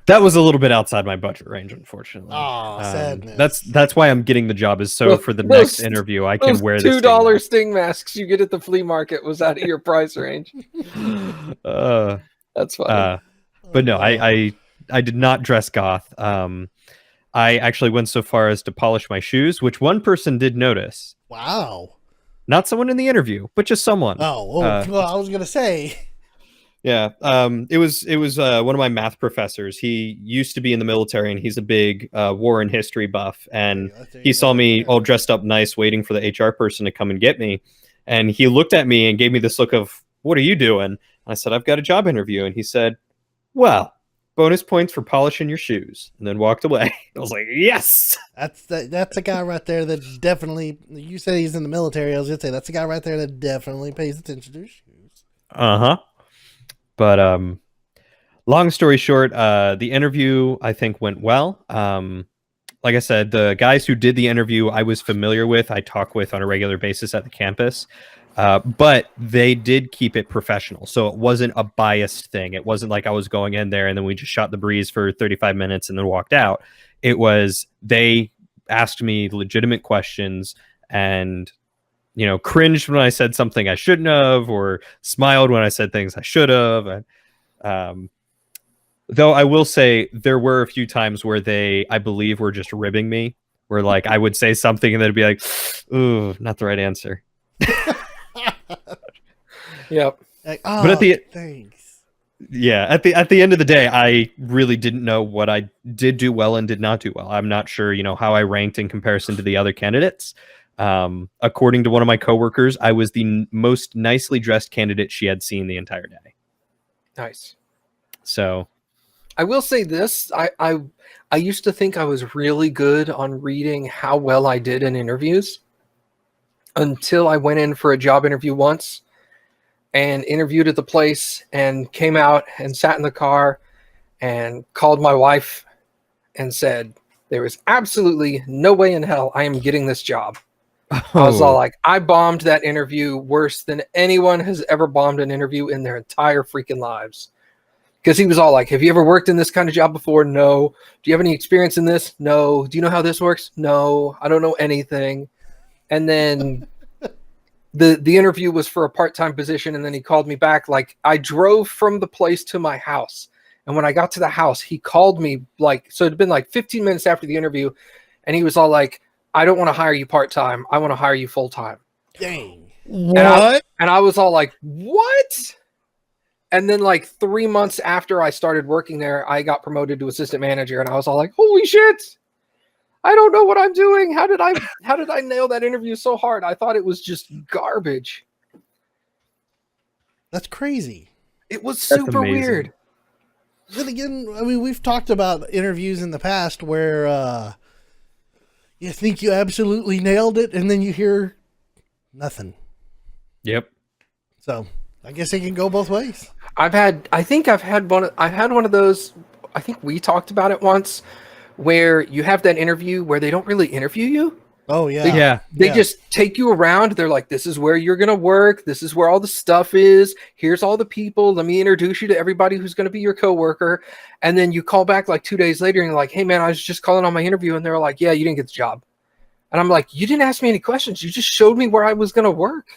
That was a little bit outside my budget range, unfortunately. Oh, sadness. That's why I'm getting the job, is so for the next interview I can wear the $2 Sting masks you get at the flea market was out of your price range. That's funny. But no, I did not dress goth. I actually went so far as to polish my shoes, which one person did notice. Wow. Not someone in the interview, but just someone. Oh, well, I was going to say. Yeah. It was one of my math professors. He used to be in the military, and he's a big war and history buff. And he saw me all dressed up nice, waiting for the HR person to come and get me. And he looked at me and gave me this look of, "What are you doing?" And I said, "I've got a job interview." And he said, "Well, bonus points for polishing your shoes," and then walked away. I was like, "Yes." That's a guy right there that definitely. You said he's in the military. I was gonna say that's a guy right there that definitely pays attention to his shoes. Uh-huh. But long story short, the interview I think went well. Like I said, the guys who did the interview I was familiar with, I talk with on a regular basis at the campus. But they did keep it professional. So it wasn't a biased thing. It wasn't like I was going in there and then we just shot the breeze for 35 minutes and then walked out. It was, they asked me legitimate questions and, cringed when I said something I shouldn't have, or smiled when I said things I should have. And, though I will say there were a few times where they, I believe, were just ribbing me, where like I would say something and they'd be like, "Ooh, not the right answer." Yep. Like, But at the thanks. Yeah, at the end of the day, I really didn't know what I did do well and did not do well. I'm not sure, how I ranked in comparison to the other candidates. According to one of my coworkers, I was the most nicely dressed candidate she had seen the entire day. Nice. So I will say this: I used to think I was really good on reading how well I did in interviews, until I went in for a job interview once and interviewed at the place and came out and sat in the car and called my wife and said, there is absolutely no way in hell I am getting this job. I was all like, I bombed that interview worse than anyone has ever bombed an interview in their entire freaking lives. Because he was all like, have you ever worked in this kind of job before? No. Do you have any experience in this? No. Do you know how this works? No. I don't know anything. And then the interview was for a part-time position, and then he called me back. Like, I drove from the place to my house, and when I got to the house, he called me, like, so it'd been like 15 minutes after the interview, and he was all like, I don't want to hire you part-time. I want to hire you full-time. Dang. what? And I was all like, what? And then like 3 months after I started working there, I got promoted to assistant manager, and I was all like, holy shit. I don't know what I'm doing. How did I nail that interview so hard? I thought it was just garbage. That's crazy. It was super weird. Then again, I mean, we've talked about interviews in the past where you think you absolutely nailed it, and then you hear nothing. Yep. So I guess it can go both ways. I've had one of those. I think we talked about it once, where you have that interview where they don't really interview you. Oh yeah. They just take you around. They're like, this is where you're going to work. This is where all the stuff is. Here's all the people. Let me introduce you to everybody who's going to be your coworker. And then you call back like 2 days later and you're like, hey man, I was just calling on my interview. And they're like, yeah, you didn't get the job. And I'm like, you didn't ask me any questions. You just showed me where I was going to work.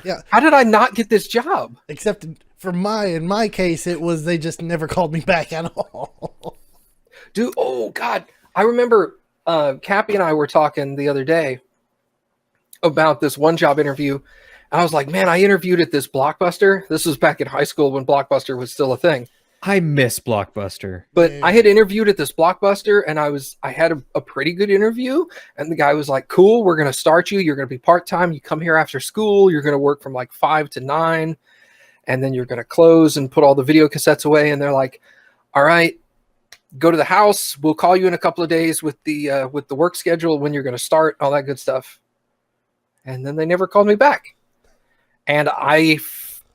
Yeah. How did I not get this job? Except for in my case, it was they just never called me back at all. Dude, oh God. I remember Cappy and I were talking the other day about this one job interview. And I was like, man, I interviewed at this Blockbuster. This was back in high school when Blockbuster was still a thing. I miss Blockbuster. But I had interviewed at this Blockbuster, and I had a pretty good interview. And the guy was like, cool, we're going to start you. You're going to be part-time. You come here after school. You're going to work from like 5 to 9. And then you're going to close and put all the video cassettes away. And they're like, all right, go to the house. We'll call you in a couple of days with the work schedule, when you're going to start, all that good stuff. And then they never called me back. And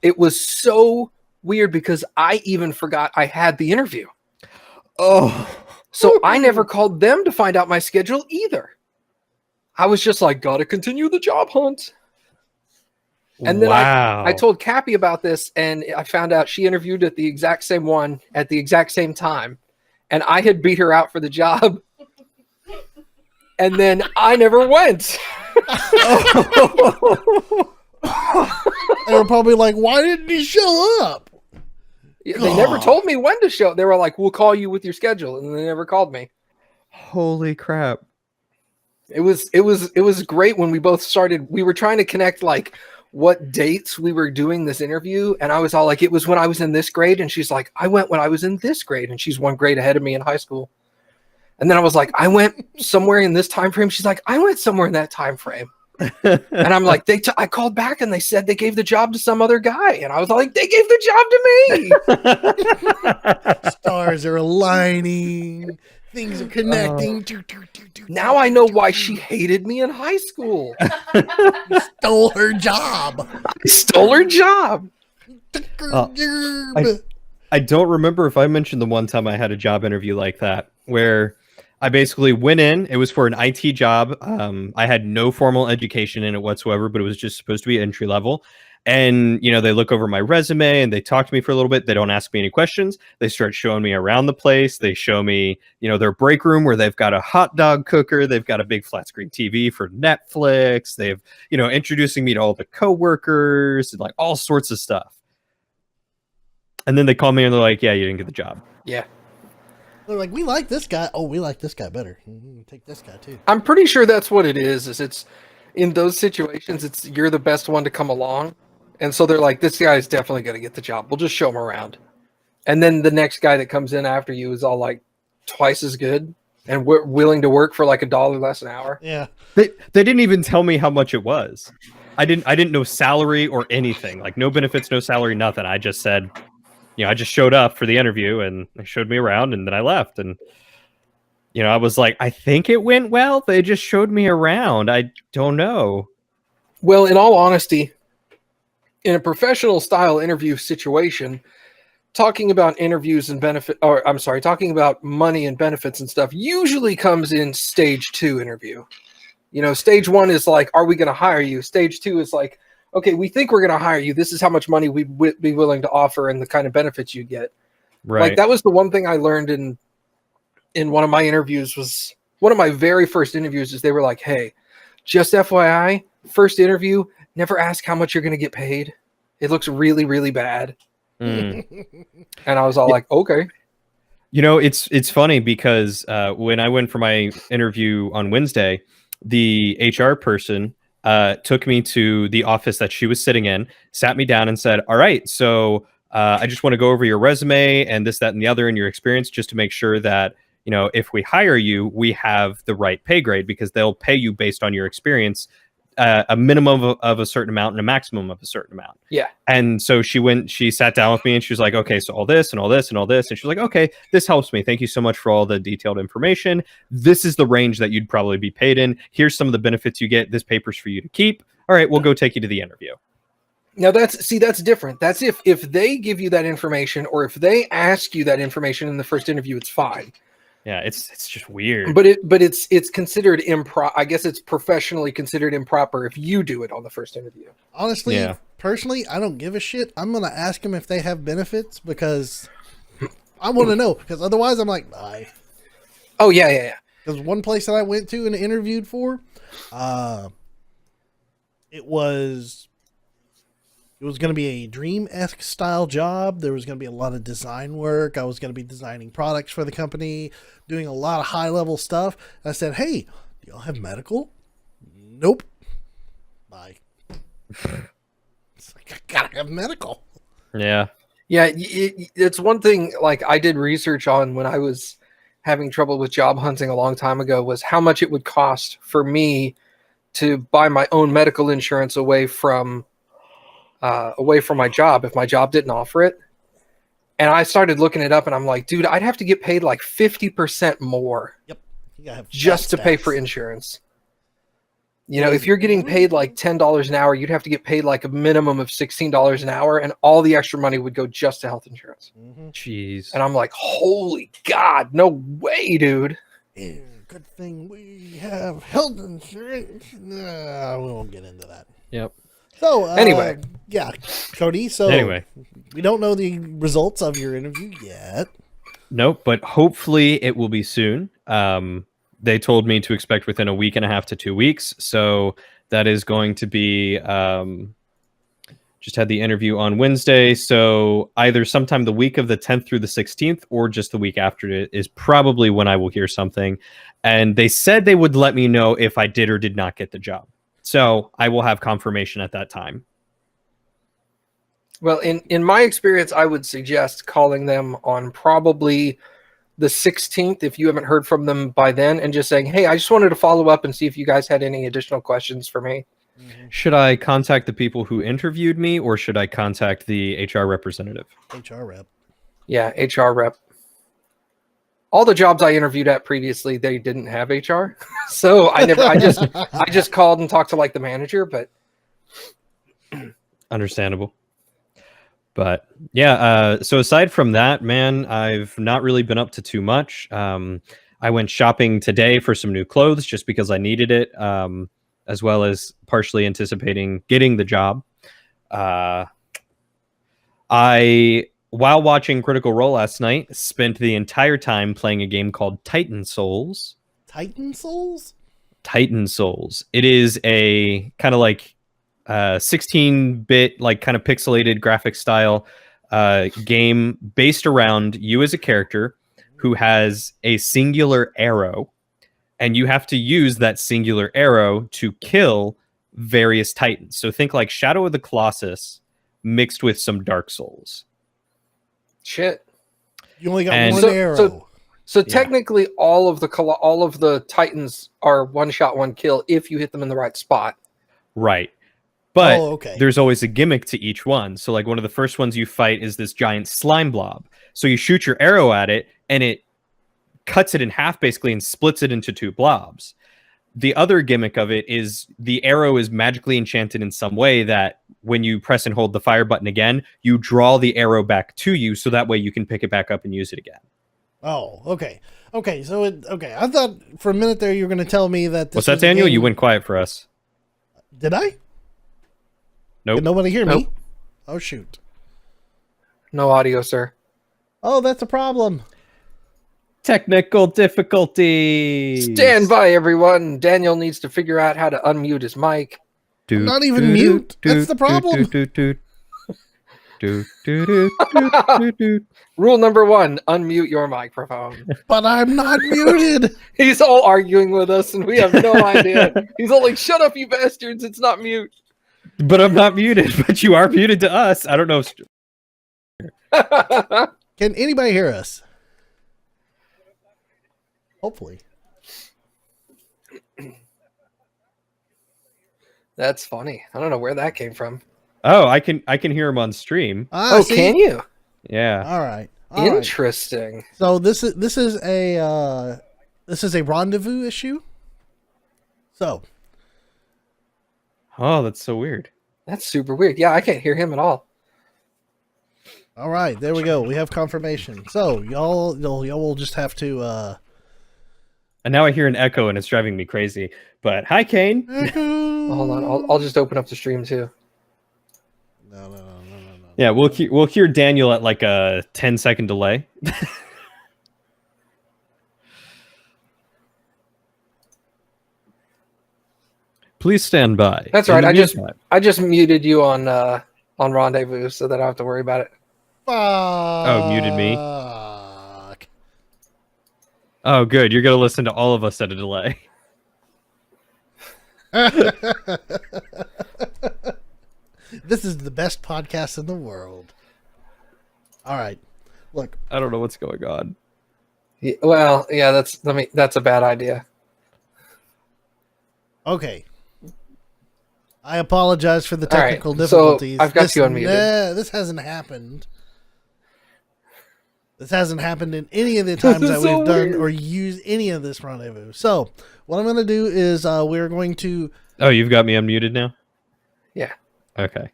it was so weird because I even forgot I had the interview. Oh, so I never called them to find out my schedule either. I was just like, gotta continue the job hunt. And then I told Cappy about this, and I found out she interviewed at the exact same one at the exact same time. And I had beat her out for the job. And then I never went. They were probably like, why didn't he show up? They never told me when to show. They were like, we'll call you with your schedule. And they never called me. Holy crap. It was great when we both started. We were trying to connect, like, what dates we were doing this interview, and I was all like, it was when I was in this grade, and she's like, I went when I was in this grade, and she's one grade ahead of me in high school. And then I was like, I went somewhere in this time frame. She's like, I went somewhere in that time frame. And I'm like, I called back and they said they gave the job to some other guy. And I was like, they gave the job to me. Stars are aligning. Things are connecting. Now I know why she hated me in high school. You stole her job. I stole her job. I don't remember if I mentioned the one time I had a job interview like that, where I basically went in. It was for an IT job. I had no formal education in it whatsoever, but it was just supposed to be entry level. And, you know, they look over my resume and they talk to me for a little bit. They don't ask me any questions. They start showing me around the place. They show me, you know, their break room where they've got a hot dog cooker. They've got a big flat screen TV for Netflix. They've, you know, introducing me to all the coworkers and like all sorts of stuff. And then they call me and they're like, yeah, you didn't get the job. Yeah. They're like, we like this guy. Oh, we like this guy better. Take this guy too. I'm pretty sure that's what it is it's in those situations, it's you're the best one to come along. And so they're like, this guy is definitely going to get the job. We'll just show him around. And then the next guy that comes in after you is all like twice as good and we're willing to work for like $1 less an hour. Yeah. They didn't even tell me how much it was. I didn't know salary or anything. Like no benefits, no salary, nothing. I just said, you know, I just showed up for the interview and they showed me around and then I left. And, you know, I was like, I think it went well. They just showed me around. I don't know. Well, in all honesty, in a professional style interview situation, talking about interviews and talking about money and benefits and stuff usually comes in stage 2 interview. You know, stage 1 is like, are we going to hire you? Stage 2 is like, okay, we think we're going to hire you. This is how much money we'd be willing to offer and the kind of benefits you get. Right. Like that was the one thing I learned in one of my interviews was one of my very first interviews is they were like, hey, just FYI, first interview, never ask how much you're going to get paid. It looks really, really bad. And I was all like, okay. You know, it's funny because when I went for my interview on Wednesday, the HR person took me to the office that she was sitting in, sat me down and said, all right, so I just want to go over your resume and this, that, and the other and your experience just to make sure that, you know, if we hire you, we have the right pay grade because they'll pay you based on your experience, a minimum of a certain amount and a maximum of a certain amount. Yeah. And so she sat down with me and she was like, okay, so all this and all this and all this. And she was like, okay, this helps me. Thank you so much for all the detailed information. This is the range that you'd probably be paid in. Here's some of the benefits you get. This paper's for you to keep. All right, we'll go take you to the interview. Now that's different. That's if they give you that information or if they ask you that information in the first interview, it's fine. Yeah, it's just weird. But it's considered improper. I guess it's professionally considered improper if you do it on the first interview. Honestly, personally, I don't give a shit. I'm going to ask them if they have benefits because I want to know. Because otherwise, I'm like, bye. Oh, yeah. There's one place that I went to and interviewed for. It was going to be a Dream-esque style job. There was going to be a lot of design work. I was going to be designing products for the company, doing a lot of high-level stuff. And I said, hey, do y'all have medical? Nope. Bye. It's like, I gotta have medical. Yeah. Yeah, it's one thing, like, I did research on when I was having trouble with job hunting a long time ago was how much it would cost for me to buy my own medical insurance away from my job if my job didn't offer it. And I started looking it up and I'm like, dude, I'd have to get paid like 50% more. Yep. You gotta have just to pay for insurance. You know, if you're getting paid like $10 an hour, you'd have to get paid like a minimum of $16 an hour and all the extra money would go just to health insurance. Jeez. And I'm like, holy God, no way, dude. Yeah, good thing we have health insurance. Nah, we won't get into that. Yep. So anyway, yeah, Cody. So anyway, we don't know the results of your interview yet. Nope, but hopefully it will be soon. They told me to expect within a week and a half to 2 weeks, so that is going to be. Just had the interview on Wednesday, so either sometime the week of the 10th through the 16th, or just the week after it is probably when I will hear something. And they said they would let me know if I did or did not get the job. So I will have confirmation at that time. Well, in my experience, I would suggest calling them on probably the 16th if you haven't heard from them by then, and just saying, hey, I just wanted to follow up and see if you guys had any additional questions for me. Should I contact the people who interviewed me, or should I contact the HR representative? HR rep. Yeah, HR rep. All the jobs I interviewed at previously, they didn't have HR. So I just called and talked to like the manager, but Understandable. But yeah, so aside from that, man, I've not really been up to too much. I went shopping today for some new clothes just because I needed it, as well as partially anticipating getting the job. While watching Critical Role last night, spent the entire time playing a game called Titan Souls. Titan Souls? Titan Souls. It is a kind of like 16-bit, like kind of pixelated graphic style game based around you as a character who has a singular arrow, and you have to use that singular arrow to kill various titans. So think like Shadow of the Colossus mixed with some Dark Souls. shit. You only got And- one So- arrow. So Yeah. technically, all of the Titans are one shot, one kill if you hit them in the right spot. Right. But okay. there's always a gimmick to each one. So like one of the first ones you fight is this giant slime blob. So you shoot your arrow at it and it cuts it in half basically and splits it into two blobs. The other gimmick of it is the arrow is magically enchanted in some way that when you press and hold the fire button again, you draw the arrow back to you so that way you can pick it back up and use it again. Oh, okay. Okay, so I thought for a minute there you were going to tell me that this What's that, was a Daniel? game- You went quiet for us. Did I? Nope. Did nobody hear me? Nope. Oh, shoot. No audio, sir. Oh, that's a problem. Technical difficulties. Stand by, everyone. Daniel needs to figure out how to unmute his mic. I'm not even mute. That's the problem. Rule number 1, unmute your microphone. But I'm not muted. He's all arguing with us, and we have no idea. He's all like, shut up, you bastards. It's not mute. But I'm not muted, but you are muted to us. I don't know. Can anybody hear us? Hopefully. That's funny. I don't know where that came from. Oh, I can hear him on stream. Oh, See? can you? Yeah. All right. All right. Interesting. So this is a rendezvous issue. So Oh, that's so weird. That's super weird. Yeah, I can't hear him at all. all right, there we go. We have confirmation. So y'all will just have to And now I hear an echo and it's driving me crazy. But hi, Kane. Hold on. I'll just open up the stream too. No. Yeah, we'll hear Daniel at like a 10-second delay. Please stand by. That's In right. the I meantime- just muted you on Rendezvous so that I don't have to worry about it. Oh, muted me. Oh, good. You're gonna listen to all of us at a delay. This is the best podcast in the world. All right. Look, I don't know what's going on. Yeah, well, yeah, that's a bad idea. okay. I apologize for the All right, technical so difficulties. I've got you unmuted. This hasn't happened. This hasn't happened in any of the times is that so we've done weird. or used any of this rendezvous. So, what I'm going to do is we're going to Oh, you've got me unmuted now? Yeah. Okay.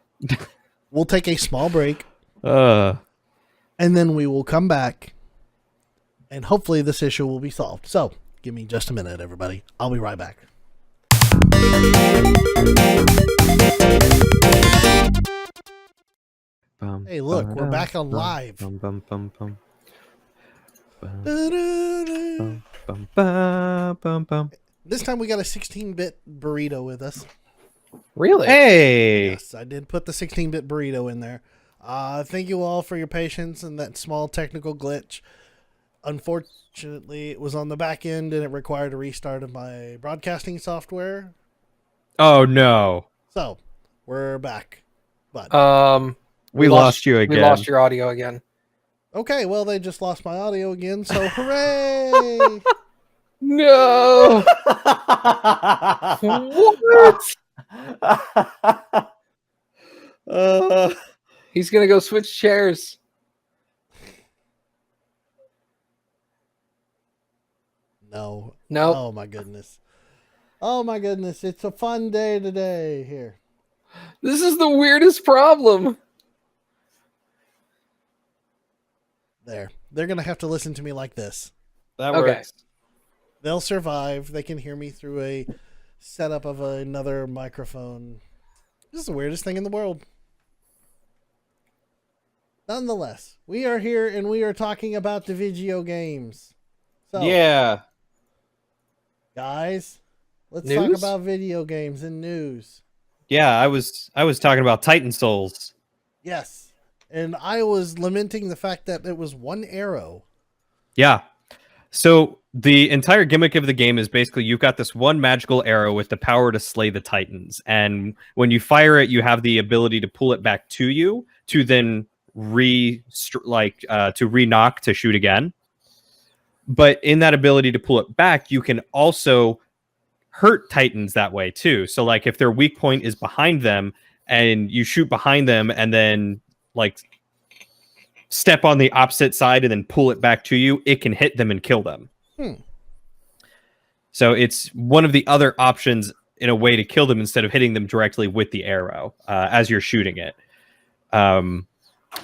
we'll take a small break Uh and then we will come back and hopefully this issue will be solved. So, give me just a minute, everybody. I'll be right back. Hey, look, we're back on live. Bum, bum, bum, bum. Bum, bum, bum, bum, bum. This time we got a 16-bit burrito with us. Really? Hey. Yes, I did put the 16-bit burrito in there. Thank you all for your patience and that small technical glitch. Unfortunately, it was on the back end and it required a restart of my broadcasting software. Oh no. So, we're back. But We lost you again. We lost your audio again. Okay, well, they just lost my audio again, so hooray! No. What? He's gonna go switch chairs. No. No. Oh, my goodness. Oh, my goodness. It's a fun day today. Here. This is the weirdest problem. There. They're going to have to listen to me like this. That Okay. works. They'll survive. They can hear me through a setup of another microphone. This is the weirdest thing in the world. Nonetheless, we are here and we are talking about the video games. So, Yeah. guys, let's News? talk about video games and news. Yeah, I was talking about Titan Souls. Yes. And I was lamenting the fact that it was one arrow. Yeah. So the entire gimmick of the game is basically you've got this one magical arrow with the power to slay the Titans. And when you fire it, you have the ability to pull it back to you to then re-knock to shoot again. But in that ability to pull it back, you can also hurt Titans that way too. So like if their weak point is behind them and you shoot behind them and then like step on the opposite side and then pull it back to you, it can hit them and kill them. So it's one of the other options in a way to kill them instead of hitting them directly with the arrow as you're shooting it.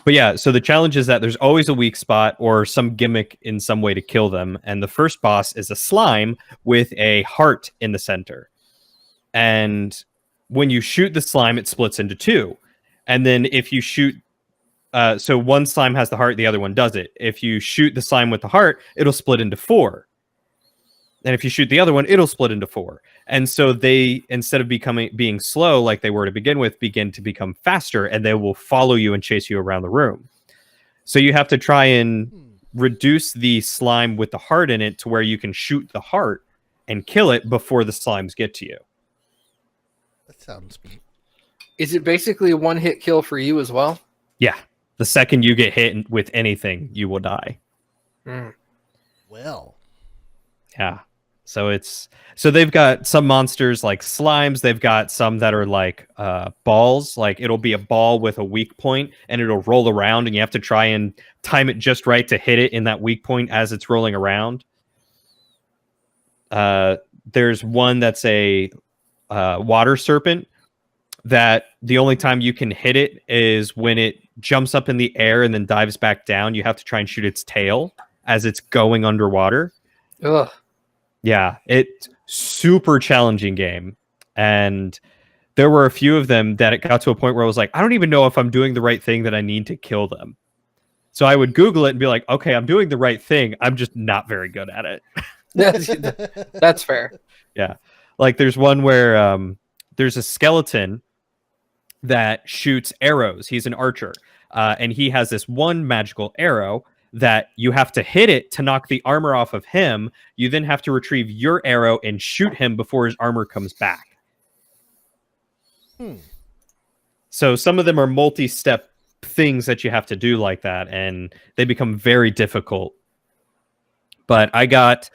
But yeah, so the challenge is that there's always a weak spot or some gimmick in some way to kill them. And the first boss is a slime with a heart in the center. And when you shoot the slime, it splits into two. And then if you shoot, so one slime has the heart, the other one doesn't. If you shoot the slime with the heart, it'll split into four. And if you shoot the other one, it'll split into four. And so they, instead of being slow like they were to begin with, begin to become faster, and they will follow you and chase you around the room. So you have to try and reduce the slime with the heart in it to where you can shoot the heart and kill it before the slimes get to you. That sounds... Is it basically a one-hit kill for you as well? Yeah. The second you get hit with anything, you will die. Well. Yeah. So they've got some monsters like slimes. They've got some that are like balls. Like it'll be a ball with a weak point and it'll roll around and you have to try and time it just right to hit it in that weak point as it's rolling around. There's one that's a water serpent that the only time you can hit it is when it jumps up in the air and then dives back down. You have to try and shoot its tail as it's going underwater. Ugh. Yeah, it's super challenging game. And there were a few of them that it got to a point where I was like, I don't even know if I'm doing the right thing that I need to kill them. So I would Google it and be like, okay, I'm doing the right thing. I'm just not very good at it. That's fair. Yeah. Like there's one where there's a skeleton that shoots arrows. He's an archer. And he has this one magical arrow that you have to hit it to knock the armor off of him. You then have to retrieve your arrow and shoot him before his armor comes back. So some of them are multi-step things that you have to do like that, and they become very difficult. But I got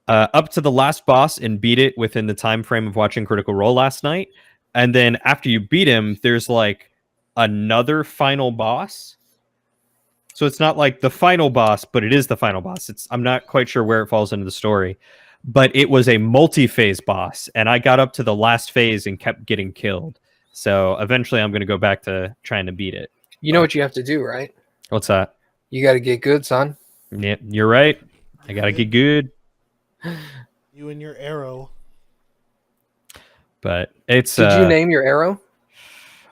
up to the last boss and beat it within the time frame of watching Critical Role last night. And then after you beat him, there's like another final boss. So it's not like the final boss, but it is the final boss. I'm not quite sure where it falls into the story, but it was a multi-phase boss, and I got up to the last phase and kept getting killed. So eventually I'm going to go back to trying to beat it. You know what you have to do, right? What's that? You got to get good, son. Yeah, you're right. I got to get good. You and your arrow. But it's... Did you name your arrow?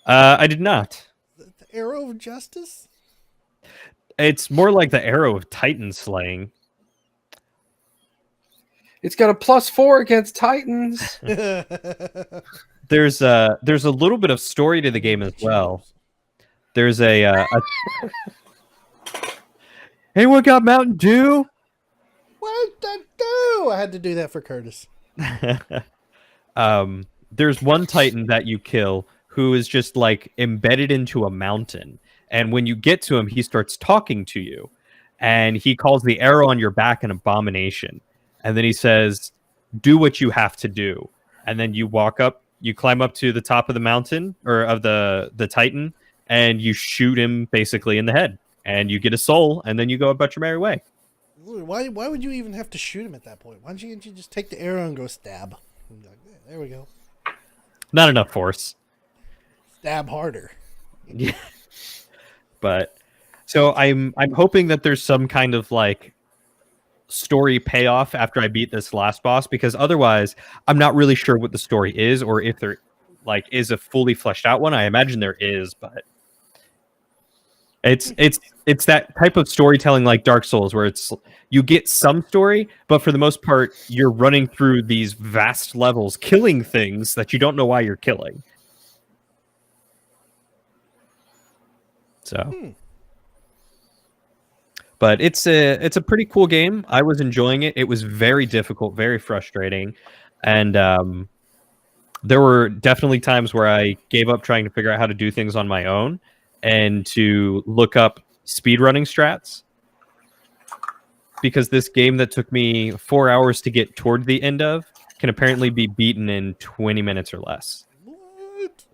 I did not. The arrow of justice? It's more like the arrow of Titan slaying. It's got a +4 against Titans. There's a little bit of story to the game as well. There's a anyone got Mountain Dew? What to do? I had to do that for Curtis. There's one Titan that you kill who is just like embedded into a mountain. And when you get to him, he starts talking to you, and he calls the arrow on your back an abomination. And then he says, "Do what you have to do." And then you climb up to the top of the mountain, or of the Titan, and you shoot him basically in the head, and you get a soul, and then you go about your merry way. Why would you even have to shoot him at that point? Why don't you just take the arrow and go stab? And like, there we go. Not enough force. Stab harder. Yeah. But so I'm hoping that there's some kind of like story payoff after I beat this last boss, because otherwise I'm not really sure what the story is, or if there like is a fully fleshed out one. I imagine there is, but it's that type of storytelling like Dark Souls, where it's you get some story, but for the most part you're running through these vast levels killing things that you don't know why you're killing. So but it's a pretty cool game. I was enjoying it. It was very difficult, very frustrating, and there were definitely times where I gave up trying to figure out how to do things on my own and to look up speedrunning strats, because this game that took me 4 hours to get toward the end of can apparently be beaten in 20 minutes or less. What?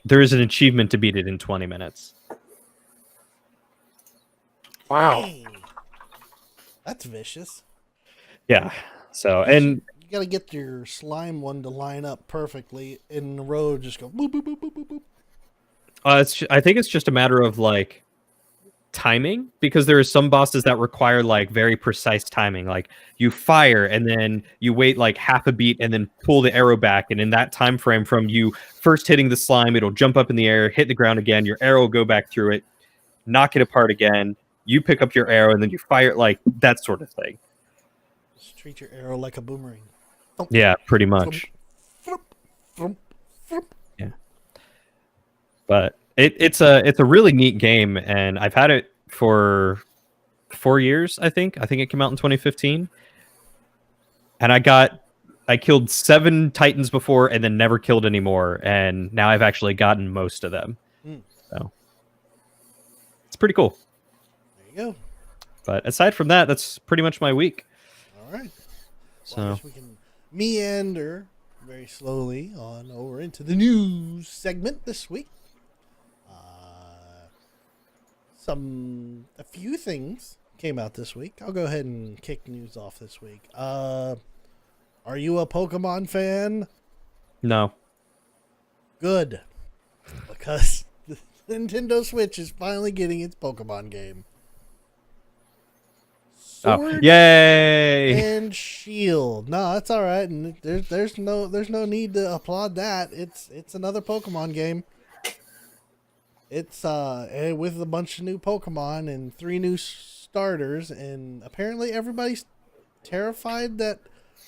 There is an achievement to beat it in 20 minutes. Wow. Dang. That's vicious. Yeah. So, and You gotta get your slime one to line up perfectly in the row. Just go boop boop boop boop boop boop. I think it's just a matter of like timing, because there are some bosses that require like very precise timing. Like you fire and then you wait like half a beat and then pull the arrow back, and in that time frame from you first hitting the slime, it'll jump up in the air, hit the ground again, your arrow will go back through it, knock it apart again, you pick up your arrow, and then you fire it, like that sort of thing. Just treat your arrow like a boomerang. Yeah, pretty much. Yeah. But it's a really neat game, and I've had it for 4 years, I think. I think it came out in 2015. And I killed 7 Titans before and then never killed any more, and now I've actually gotten most of them. So it's pretty cool. There you go. But aside from that, that's pretty much my week. All right. So Well, I guess we can meander very slowly on over into the news segment this week. A few things came out this week. I'll go ahead and kick news off this week. Are you a Pokemon fan? no. Good. Because the Nintendo Switch is finally getting its Pokemon game. Sword Yay! and Shield. No, that's all right. And there's no need to applaud that. It's another Pokemon game. It's with a bunch of new Pokemon and 3 new starters, and apparently everybody's terrified that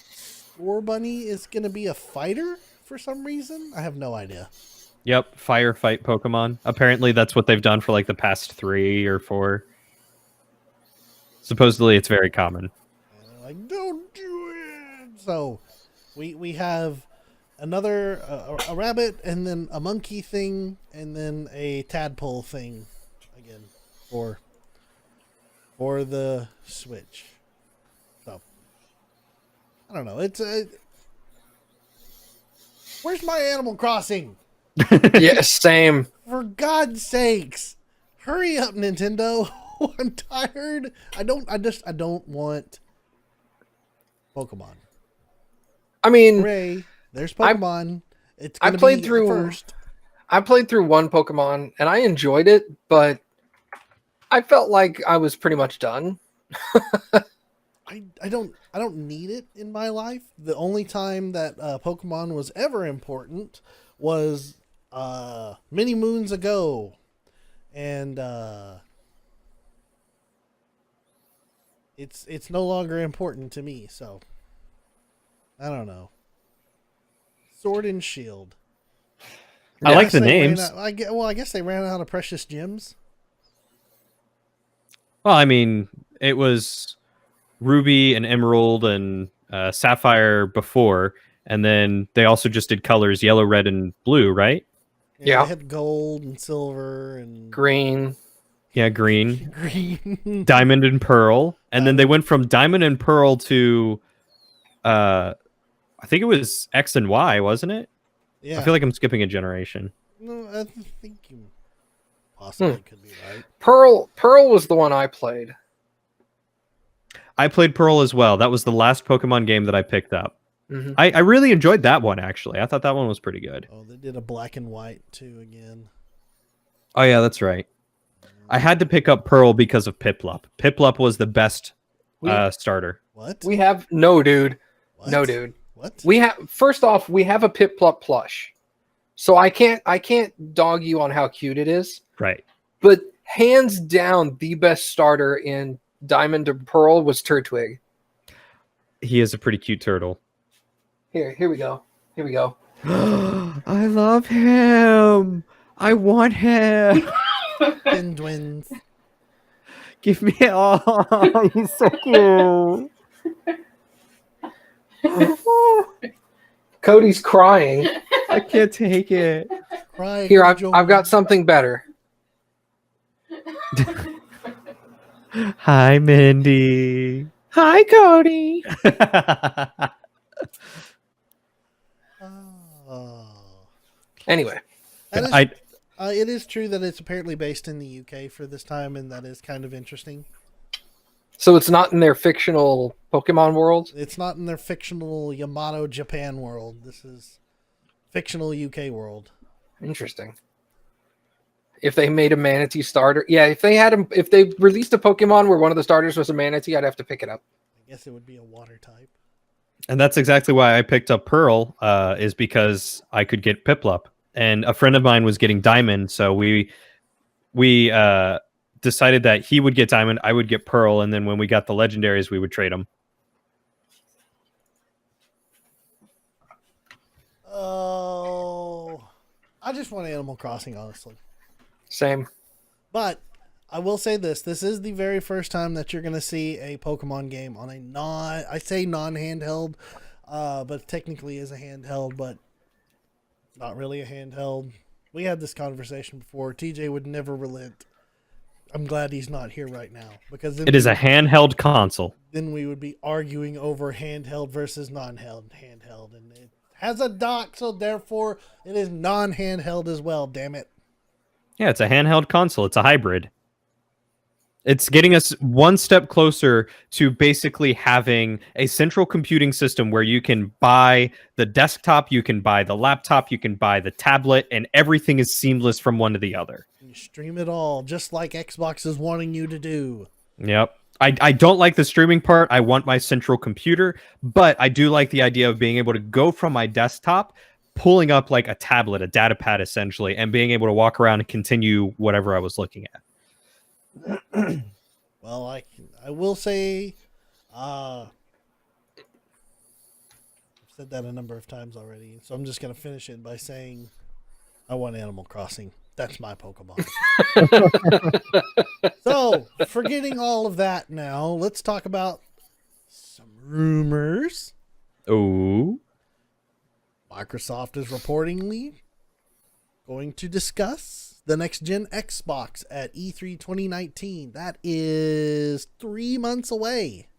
Scorbunny is going to be a fighter for some reason. I have no idea. Yep, firefight Pokemon. Apparently that's what they've done for like the past 3 or 4. Supposedly it's very common. And they're like, don't do it. So we have another a rabbit, and then a monkey thing, and then a tadpole thing again for the Switch. So I don't know. It's where's my Animal Crossing? Yes, same. For God's sakes, hurry up, Nintendo. I'm tired. I don't want Pokemon. I mean, Hooray. There's Pokemon. It's I gonna played be through first. I played through one Pokemon and I enjoyed it, but I felt like I was pretty much done. I don't need it in my life. The only time that Pokemon was ever important was many moons ago, and it's no longer important to me. So I don't know. Sword and Shield. I like the They ran names. out- I guess they ran out of precious gems. Well, I mean, it was Ruby and Emerald and Sapphire before, and then they also just did colors yellow, red, and blue, right? Yeah. They had gold and silver and Green. Yeah, green, green. diamond and pearl, and then they went from diamond and pearl to, I think it was X and Y, wasn't it? Yeah. I feel like I'm skipping a generation. No, I think you possibly could be right. Pearl was the one I played. I played Pearl as well. That was the last Pokemon game that I picked up. Mm-hmm. I really enjoyed that one, actually. I thought that one was pretty good. Oh, they did a black and white too again. Oh, yeah, that's right. I had to pick up Pearl because of Piplup. Piplup was the best starter. What? No, dude. What? No, dude. What? First off, we have a Piplup plush. So I can't dog you on how cute it is. Right. But hands down, the best starter in Diamond and Pearl was Turtwig. He is a pretty cute turtle. Here we go. Here we go. I love him. I want him. Twins. Give me oh, he's so cute. Cody's crying. I can't take it. Cry, Here, I've got something better. Hi, Mindy. Hi, Cody. Oh. Anyway, That is, it is true that it's apparently based in the UK for this time, and that is kind of interesting. so it's not in their fictional Pokemon world? It's not in their fictional Yamato Japan world. This is fictional UK world. Interesting. If they made a Manatee starter, yeah. If they released a Pokemon where one of the starters was a Manatee, I'd have to pick it up. I guess it would be a water type. And that's exactly why I picked up Pearl, is because I could get Piplup. And a friend of mine was getting Diamond, so we decided that he would get Diamond, I would get Pearl, and then when we got the legendaries, we would trade them. Oh, I just want Animal Crossing, honestly. Same. But I will say this: this is the very first time that you're going to see a Pokemon game on a non-handheld, but technically is a handheld, but not really a handheld. We had this conversation before. TJ would never relent. I'm glad he's not here right now, because then It is a handheld console. then we would be arguing over handheld versus non-handheld, and it has a dock, so therefore it is non-handheld as well. Damn it! Yeah, it's a handheld console. It's a hybrid. It's getting us one step closer to basically having a central computing system where you can buy the desktop, you can buy the laptop, you can buy the tablet, and everything is seamless from one to the other. You stream it all, just like Xbox is wanting you to do. Yep. I don't like the streaming part. I want my central computer, but I do like the idea of being able to go from my desktop, pulling up like a tablet, a data pad essentially, and being able to walk around and continue whatever I was looking at. Well, I will say, I've said that a number of times already, so I'm just going to finish it by saying I want Animal Crossing. That's my Pokemon. So, forgetting all of that now, let's talk about some rumors. Oh. Microsoft is reportedly going to discuss the next gen Xbox at E3 2019. That is 3 months away.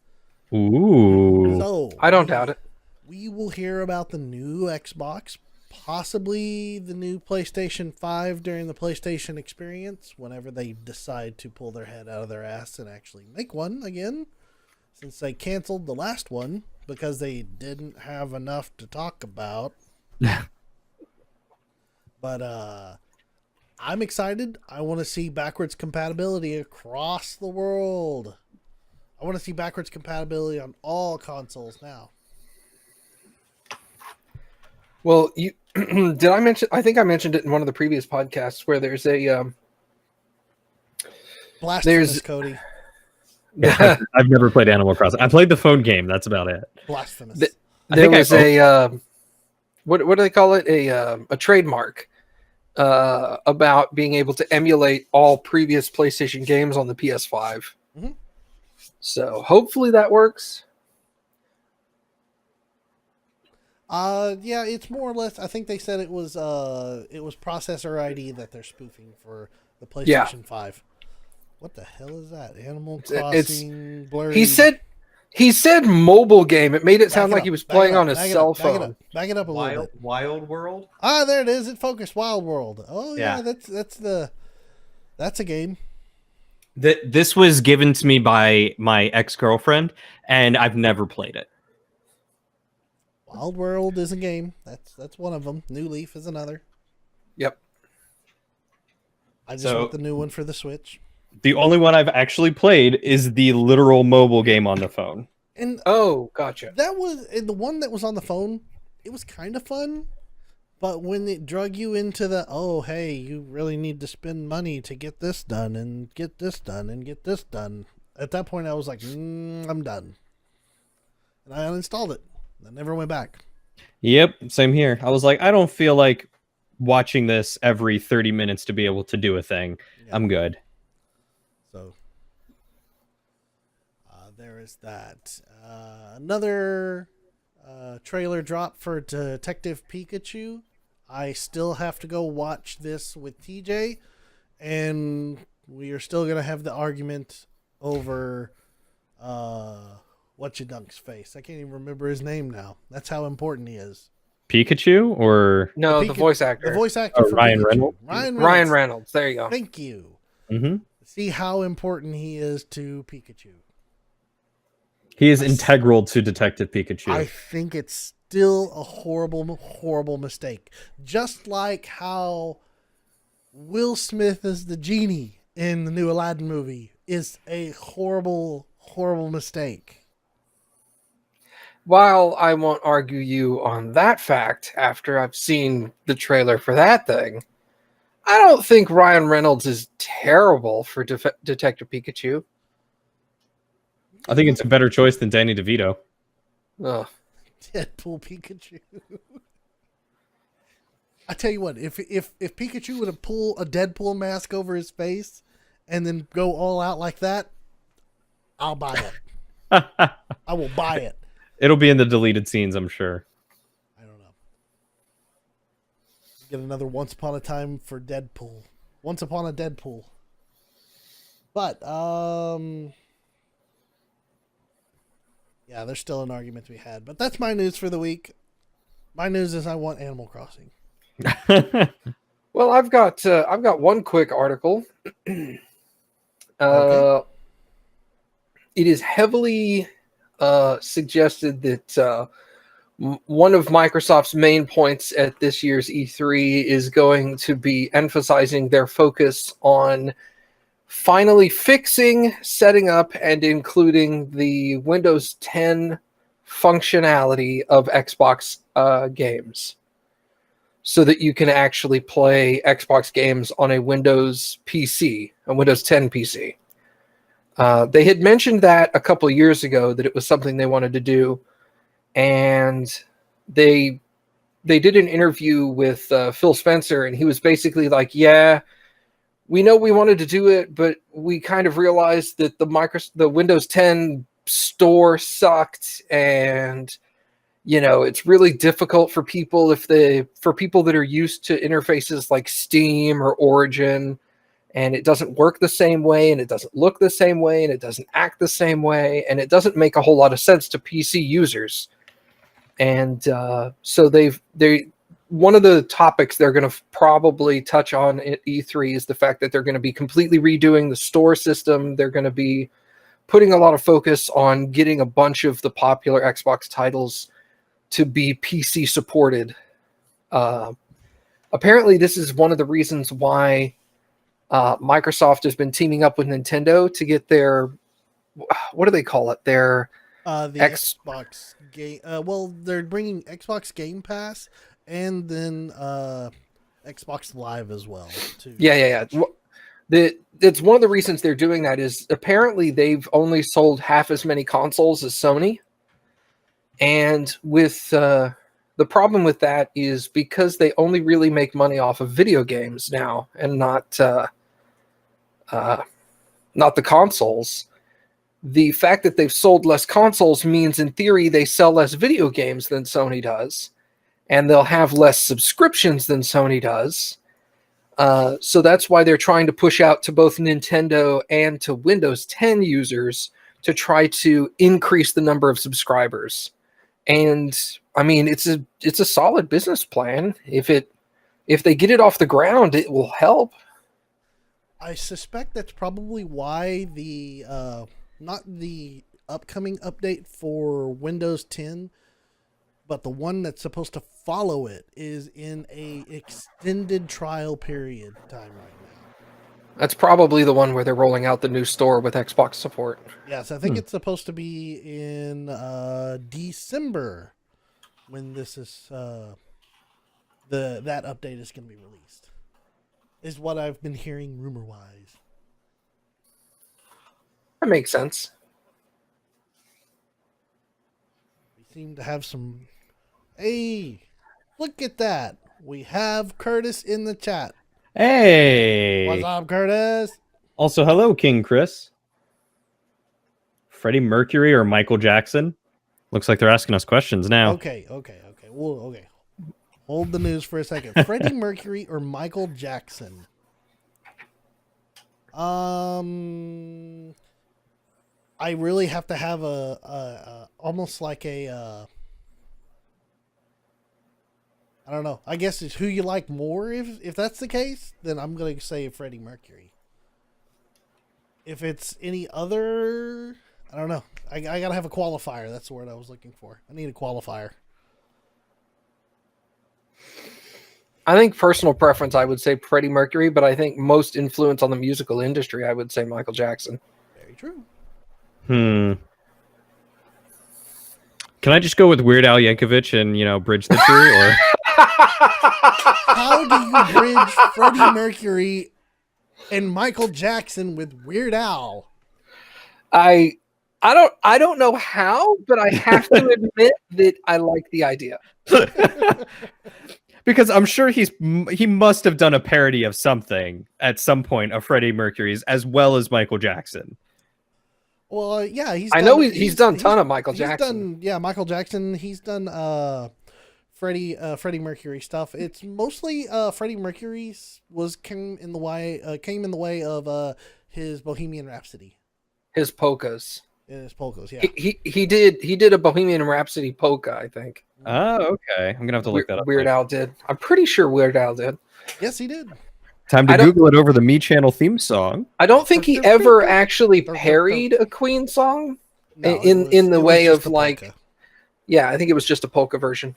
Ooh. So I don't doubt it. We will hear about the new Xbox, possibly the new PlayStation 5 during the PlayStation Experience, whenever they decide to pull their head out of their ass and actually make one again, since they canceled the last one because they didn't have enough to talk about. But I'm excited. I want to see backwards compatibility across the world. I want to see backwards compatibility on all consoles now. Well, you did I mention? I think I mentioned it in one of the previous podcasts where there's a Blasphemous, Cody. Yeah, I've never played Animal Crossing. I played the phone game. That's about it. Blasphemous. There was what do they call it? A trademark about being able to emulate all previous PlayStation games on the PS5. Mm-hmm. So hopefully that works. Yeah, it's more or less. I think they said it was processor ID that they're spoofing for the Yeah. PlayStation 5. What the hell is that? Animal It's Crossing blurry. he said mobile game. It made it sound like he was Back it playing up, on his back it cell up, back it up, phone. back it up a little bit. Wild World. Ah, there it is. It focused Wild World. Oh yeah, Yeah. that's a game. This was given to me by my ex-girlfriend, and I've never played it. Wild World is a game. That's one of them. New Leaf is another. Yep. I just So- want the new one for the Switch. The only one I've actually played is the literal mobile game on the phone. And Oh, gotcha. that was and the one that was on the phone. It was kind of fun, but when it drug you into the hey, you really need to spend money to get this done and get this done and get this done. At that point, I was like, I'm done, and I uninstalled it. I never went back. Yep, same here. I was like, I don't feel like watching this every 30 minutes to be able to do a thing. Yeah. I'm good. So there is that. Another trailer drop for Detective Pikachu. I still have to go watch this with TJ, and we are still gonna have the argument over Whatcha-Dunk's face. I can't even remember his name now. That's how important he is. Pikachu or No, the voice actor. The voice actor for Ryan Pikachu. Reynolds? Ryan Reynolds. There you go. Thank you. mm-hmm. See how important he is to Pikachu. He is integral to Detective Pikachu. I think it's still a horrible, horrible mistake. Just like how Will Smith as the genie in the new Aladdin movie is a horrible, horrible mistake. While I won't argue you on that fact after I've seen the trailer for that thing, I don't think Ryan Reynolds is terrible for Detective Pikachu. I think it's a better choice than Danny DeVito. Ugh. Deadpool Pikachu. I tell you what, if Pikachu would have pulled a Deadpool mask over his face and then go all out like that, I'll buy it. I will buy it. It'll be in the deleted scenes, I'm sure. I don't know. Get another Once Upon a Time for Deadpool. Once Upon a Deadpool. But, yeah, there's still an argument to be had. But that's my news for the week. My news is I want Animal Crossing. Well, I've got one quick article. Okay. It is heavily suggested that one of Microsoft's main points at this year's E3 is going to be emphasizing their focus on finally fixing, setting up, and including the Windows 10 functionality of Xbox games, so that you can actually play Xbox games on a Windows PC, a Windows 10 PC. They had mentioned that a couple of years ago, that it was something they wanted to do, and they did an interview with Phil Spencer, and he was basically like, yeah, we know we wanted to do it, but we kind of realized that the Windows 10 store sucked, and it's really difficult for people that are used to interfaces like Steam or Origin, and it doesn't work the same way, and it doesn't look the same way, and it doesn't act the same way, and it doesn't make a whole lot of sense to PC users. And so one of the topics they're going to probably touch on at E3 is the fact that they're going to be completely redoing the store system. They're going to be putting a lot of focus on getting a bunch of the popular Xbox titles to be PC supported. Apparently, this is one of the reasons why Microsoft has been teaming up with Nintendo to get their, what do they call it? Their Xbox game. Well, they're bringing Xbox Game Pass and then Xbox Live as well too. Yeah. It's one of the reasons they're doing that is apparently they've only sold half as many consoles as Sony, and with the problem with that is because they only really make money off of video games now and not the consoles. The fact that they've sold less consoles means in theory they sell less video games than Sony does. and they'll have less subscriptions than Sony does. So that's why they're trying to push out to both Nintendo and to Windows 10 users to try to increase the number of subscribers. And I mean, it's a solid business plan. If they get it off the ground, it will help. I suspect that's probably why the not the upcoming update for Windows 10, but the one that's supposed to follow it is in a extended trial period time right now. That's probably the one where they're rolling out the new store with Xbox support. Yes, I think it's supposed to be in December when this is that update is going to be released. Is what I've been hearing rumor wise. That makes sense. We seem to have some. Hey, look at that! We have Curtis in the chat. Hey! What's up, Curtis? Also, hello, King Chris. Freddie Mercury or Michael Jackson? Looks like they're asking us questions now. Okay. Well, okay. Hold the news for a second. Freddie Mercury or Michael Jackson? I really have to have a almost like a I don't know. I guess it's who you like more. If that's the case, then I'm going to say Freddie Mercury. If it's any other, I don't know. I got to have a qualifier. That's the word I was looking for. I need a qualifier. I think personal preference, I would say Freddie Mercury, but I think most influence on the musical industry, I would say Michael Jackson. Very true. Can I just go with Weird Al Yankovic and, bridge the two? Or How do you bridge Freddie Mercury and Michael Jackson with Weird Al? I don't know how, but I have to admit that I like the idea. Because I'm sure he must have done a parody of something at some point of Freddie Mercury's as well as Michael Jackson. Well, yeah, he's done a ton of Michael Jackson. Michael Jackson. He's done Freddie Mercury stuff. It's mostly Freddie Mercury's came in the way of his Bohemian Rhapsody. His polkas. His polkas, yeah. He did a Bohemian Rhapsody polka, I think. Oh, okay. I'm gonna have to look that up. Weird Al did. I'm pretty sure Weird Al did. Yes, he did. Time to Google it over the Me Channel theme song. I don't think he ever actually parried a Queen song in the way of like. Polka. Yeah, I think it was just a polka version.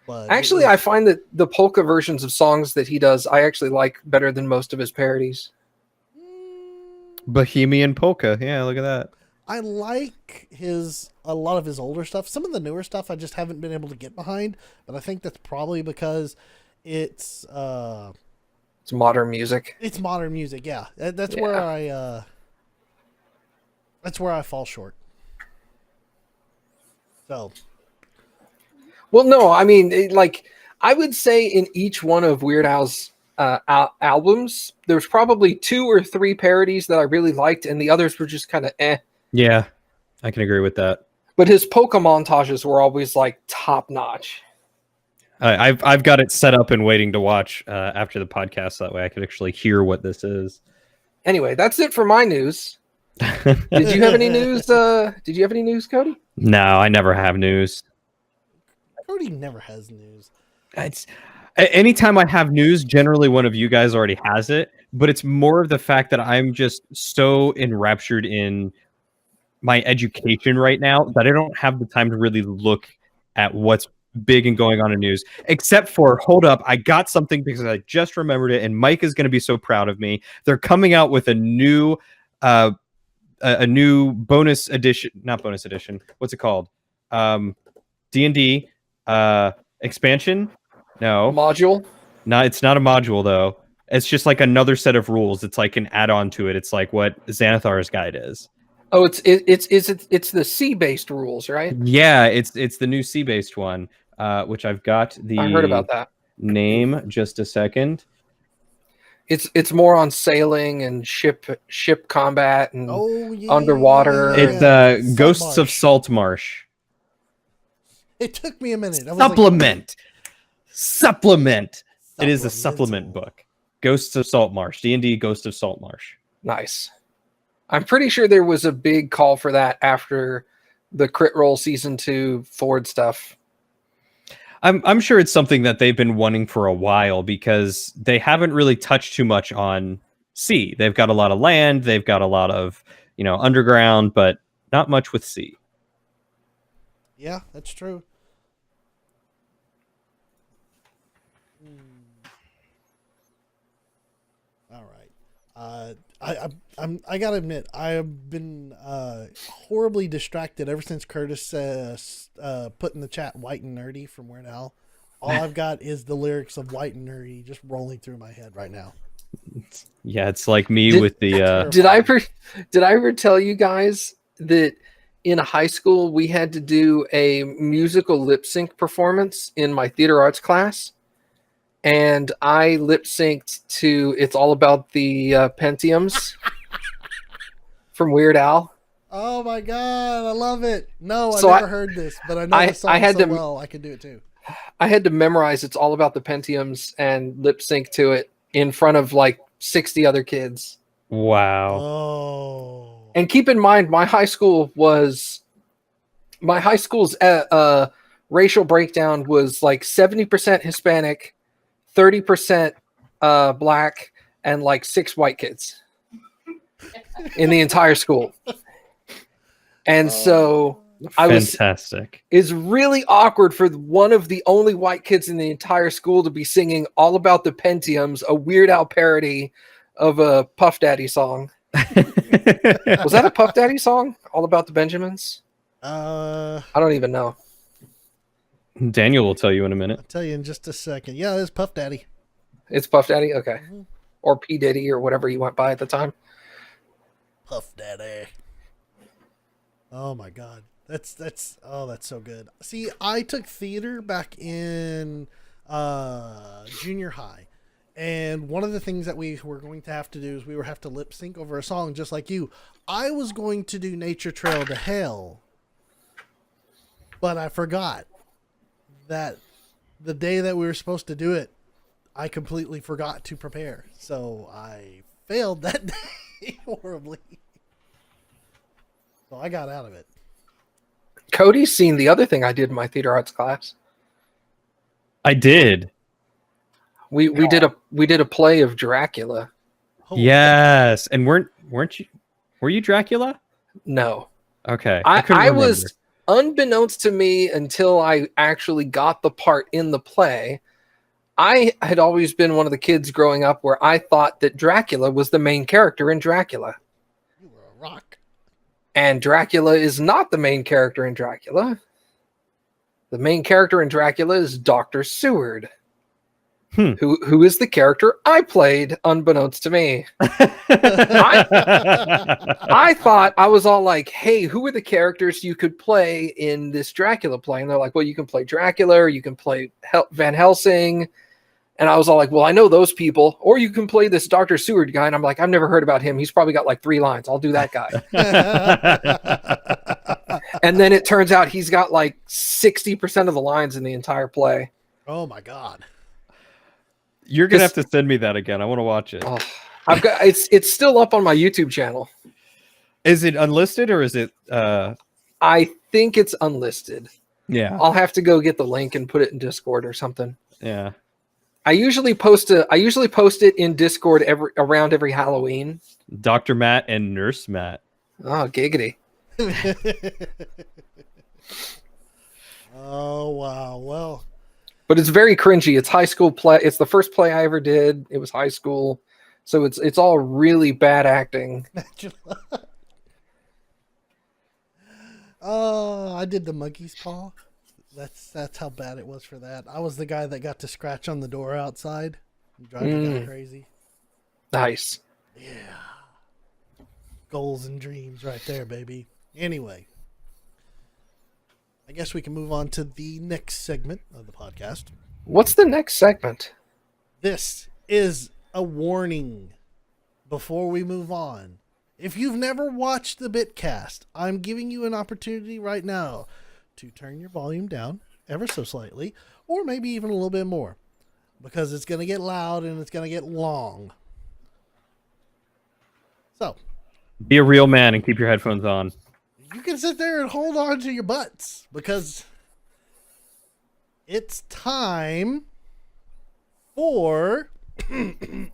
But actually, I find that the polka versions of songs that he does, I actually like better than most of his parodies. Bohemian polka. Yeah, look at that. I like a lot of his older stuff. Some of the newer stuff I just haven't been able to get behind, but I think that's probably because it's modern music. It's modern music, yeah. That's where I fall short. So, well, no, I mean, I would say in each one of Weird Al's albums, there's probably 2 or 3 parodies that I really liked, and the others were just kind of eh. Yeah, I can agree with that. But his polka montages were always like top notch. I've got it set up and waiting to watch after the podcast. That way I could actually hear what this is. Anyway, that's it for my news. Did you have any news? Did you have any news, Cody? No, I never have news. Cody never has news. Anytime I have news, generally one of you guys already has it. But it's more of the fact that I'm just so enraptured in my education right now that I don't have the time to really look at what's big and going on in news, except for, hold up, I got something because I just remembered it, and Mike is going to be so proud of me. They're coming out with a new bonus edition, not bonus edition. What's it called? D&D expansion? No. Module? No, it's not a module though. It's just like another set of rules. It's like an add-on to it. It's like what Xanathar's Guide is. Oh, it's the C-based rules, right? Yeah, it's the new C-based one, which I've got the I heard about that. Name just a second. It's more on sailing and ship combat and underwater. It's Ghosts of Saltmarsh. It took me a minute. I was like, Supplement. It is a supplement book. Ghosts of Saltmarsh. D&D Ghost of Saltmarsh. Nice. I'm pretty sure there was a big call for that after the Crit Roll Season 2 Ford stuff. I'm sure it's something that they've been wanting for a while because they haven't really touched too much on sea. They've got a lot of land, they've got a lot of, underground, but not much with sea. Yeah, that's true. All right. I gotta admit, I have been horribly distracted ever since Curtis put in the chat "White and Nerdy" from Weird Al. All I've got is the lyrics of "White and Nerdy" just rolling through my head right now. Yeah, it's like me with the. Did I ever tell you guys that in high school we had to do a musical lip sync performance in my theater arts class? And I lip synced to "It's All About the Pentiums" from Weird Al. Oh my god, I love it! No, I never heard this, but I know the song well. I can do it too. I had to memorize "It's All About the Pentiums" and lip sync to it in front of like 60 other kids. Wow. Oh. And keep in mind, my high school's racial breakdown was like 70% Hispanic, 30% black, and like 6 white kids in the entire school. And so fantastic. It's really awkward for one of the only white kids in the entire school to be singing "All About the Pentiums," a Weird Al parody of a Puff Daddy song. Was that a Puff Daddy song? "All About the Benjamins"? I don't even know. Daniel will tell you in a minute. I'll tell you in just a second. Yeah, it's Puff Daddy. It's Puff Daddy? Okay. Mm-hmm. Or P. Diddy or whatever he went by at the time. Puff Daddy. Oh my god. That's so good. See, I took theater back in junior high. And one of the things that we were going to have to do is we would have to lip sync over a song just like you. I was going to do Nature Trail to Hell, but I forgot that the day that we were supposed to do it, I completely forgot to prepare. So I failed that day horribly. So I got out of it. Cody's seen the other thing I did in my theater arts class. I did. We did a play of Dracula. Yes, and were you Dracula? No. Okay. I was, unbeknownst to me until I actually got the part in the play, I had always been one of the kids growing up where I thought that Dracula was the main character in Dracula. You were a rock. And Dracula is not the main character in Dracula. The main character in Dracula is Dr. Seward. Who is the character I played, unbeknownst to me. I thought, I was all like, hey, who are the characters you could play in this Dracula play? And they're like, well, you can play Dracula, or you can play Van Helsing. And I was all like, well, I know those people. Or you can play this Dr. Seward guy. And I'm like, I've never heard about him. He's probably got like 3 lines. I'll do that guy. And then it turns out he's got like 60% of the lines in the entire play. Oh my God. You're gonna have to send me that again. I want to watch it. Oh, I've got it's still up on my YouTube channel. Is it unlisted or is it? I think it's unlisted. Yeah, I'll have to go get the link and put it in Discord or something. Yeah, I usually post it in Discord around every Halloween. Dr. Matt and Nurse Matt. Oh, giggity. Oh wow. Well. But it's very cringy. It's high school play. It's the first play I ever did. It was high school. So it's all really bad acting. Oh, I did the monkey's paw. That's how bad it was for that. I was the guy that got to scratch on the door outside and drive the guy crazy. Nice. Yeah. Goals and dreams right there, baby. Anyway. I guess we can move on to the next segment of the podcast. What's the next segment? This is a warning before we move on. If you've never watched the Bitcast, I'm giving you an opportunity right now to turn your volume down ever so slightly, or maybe even a little bit more, because it's going to get loud and it's going to get long. So, Be a real man and keep your headphones on. you can sit there and hold on to your butts, because it's time for email.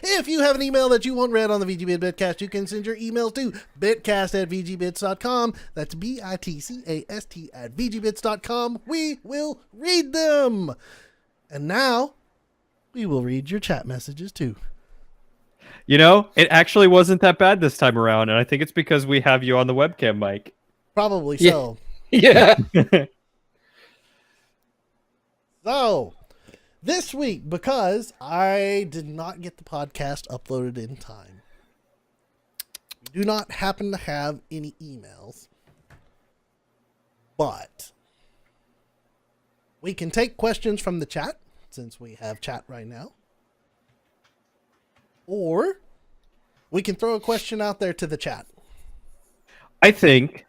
If you have an email that you want read on the VGBit Bitcast, you can send your emails to bitcast@vgbits.com. That's bitcast@vgbits.com. We will read them. And now we will read your chat messages too. You know, it actually wasn't that bad this time around, and I think it's because we have you on the webcam mic. Probably Yeah. so. Yeah. So, this week, because I did not get the podcast uploaded in time, we do not happen to have any emails, but we can take questions from the chat, since we have chat right now, or we can throw a question out there to the chat. I think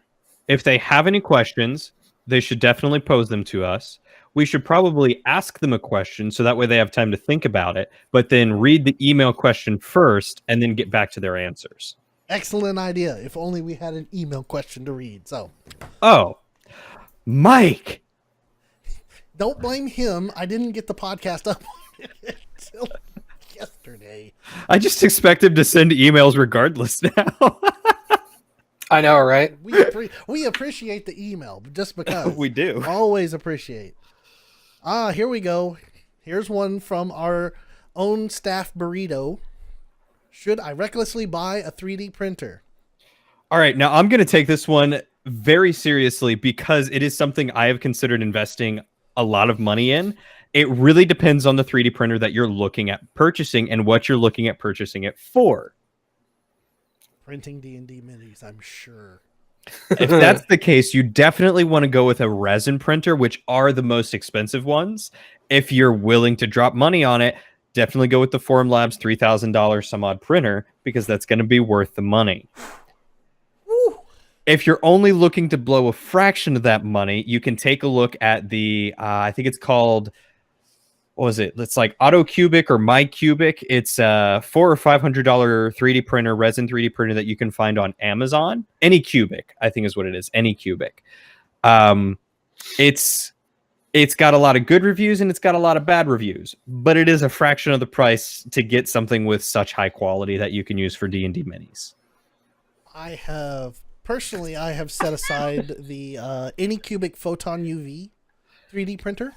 if they have any questions, they should definitely pose them to us. We should probably ask them a question so that way they have time to think about it, but then read the email question first and then get back to their answers. Excellent idea. If only we had an email question to read. So, Oh, Mike. don't blame him. I didn't get the podcast up until yesterday. I just expect him to send emails regardless now. I know, right? We appreciate the email just because. We do. Always appreciate. Here we go. Here's one from our own staff burrito. Should I recklessly buy a 3D printer? All right, now I'm going to take this one very seriously because it is something I have considered investing a lot of money in. It really depends on the 3D printer that you're looking at purchasing and what you're looking at purchasing it for. Printing D&D minis, I'm sure. If that's the case, you definitely want to go with a resin printer, which are the most expensive ones. If you're willing to drop money on it, definitely go with the Formlabs $3,000 some odd printer because that's going to be worth the money. Woo. If you're only looking to blow a fraction of that money, you can take a look at the, I think it's called, what was it? It's like AutoCubic or MyCubic. It's a $400 or $500 3D printer, resin 3D printer that you can find on Amazon. AnyCubic, I think is what it is. AnyCubic. It's got a lot of good reviews and it's got a lot of bad reviews, but it is a fraction of the price to get something with such high quality that you can use for D&D minis. I have set aside the AnyCubic Photon UV 3D printer.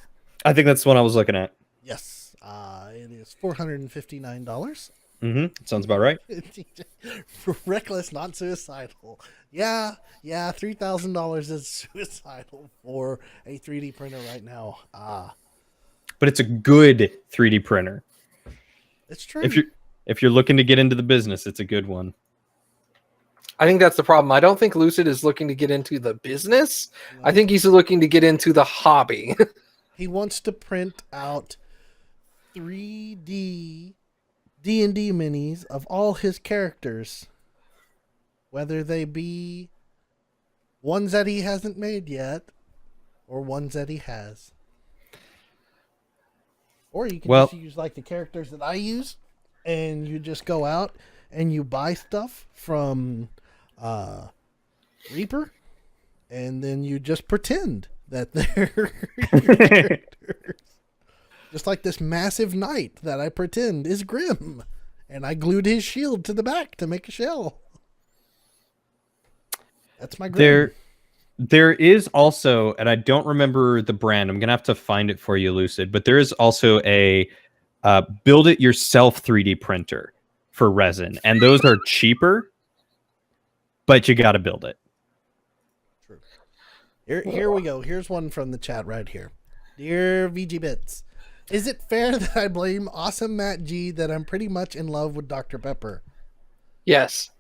I think that's the one I was looking at. Yes, it is $459. Sounds about right. Reckless, not suicidal. Yeah, $3,000 is suicidal for a 3D printer right now. But it's a good 3D printer. It's true. If you're looking to get into the business, it's a good one. I think that's the problem. I don't think Lucid is looking to get into the business. I think he's looking to get into the hobby. He wants to print out 3D D&D minis of all his characters, whether they be ones that he hasn't made yet or ones that he has. Or you can just use like the characters that I use, and you just go out and you buy stuff from Reaper, and then you just pretend that they're your characters. Just like this massive knight that I pretend is Grim, and I glued his shield to the back to make a shell. That's my Grim. There is also, and I don't remember the brand, I'm gonna have to find it for you, Lucid, but there is also a build it yourself 3D printer for resin, and those are cheaper, but you got to build it. True. Here we go. Here's one from the chat right here. Dear VGBits, is it fair that I blame awesome Matt G that I'm pretty much in love with Dr. Pepper? Yes.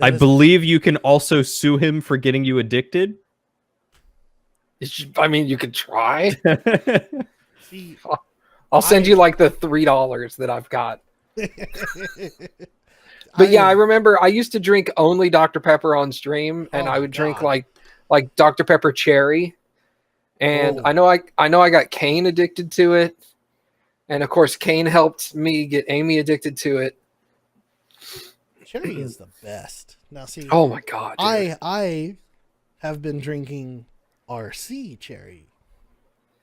I believe you can also sue him for getting you addicted. I mean, you could try. See, I'll send you like the $3 that I've got. But yeah, I remember I used to drink only Dr. Pepper on stream, and Oh I my would drink God. like Dr. Pepper cherry. And Oh. I know I got Kane addicted to it. And of course, Kane helped me get Amy addicted to it. Cherry is the best. Now see, Oh my God, dude. I have been drinking RC cherry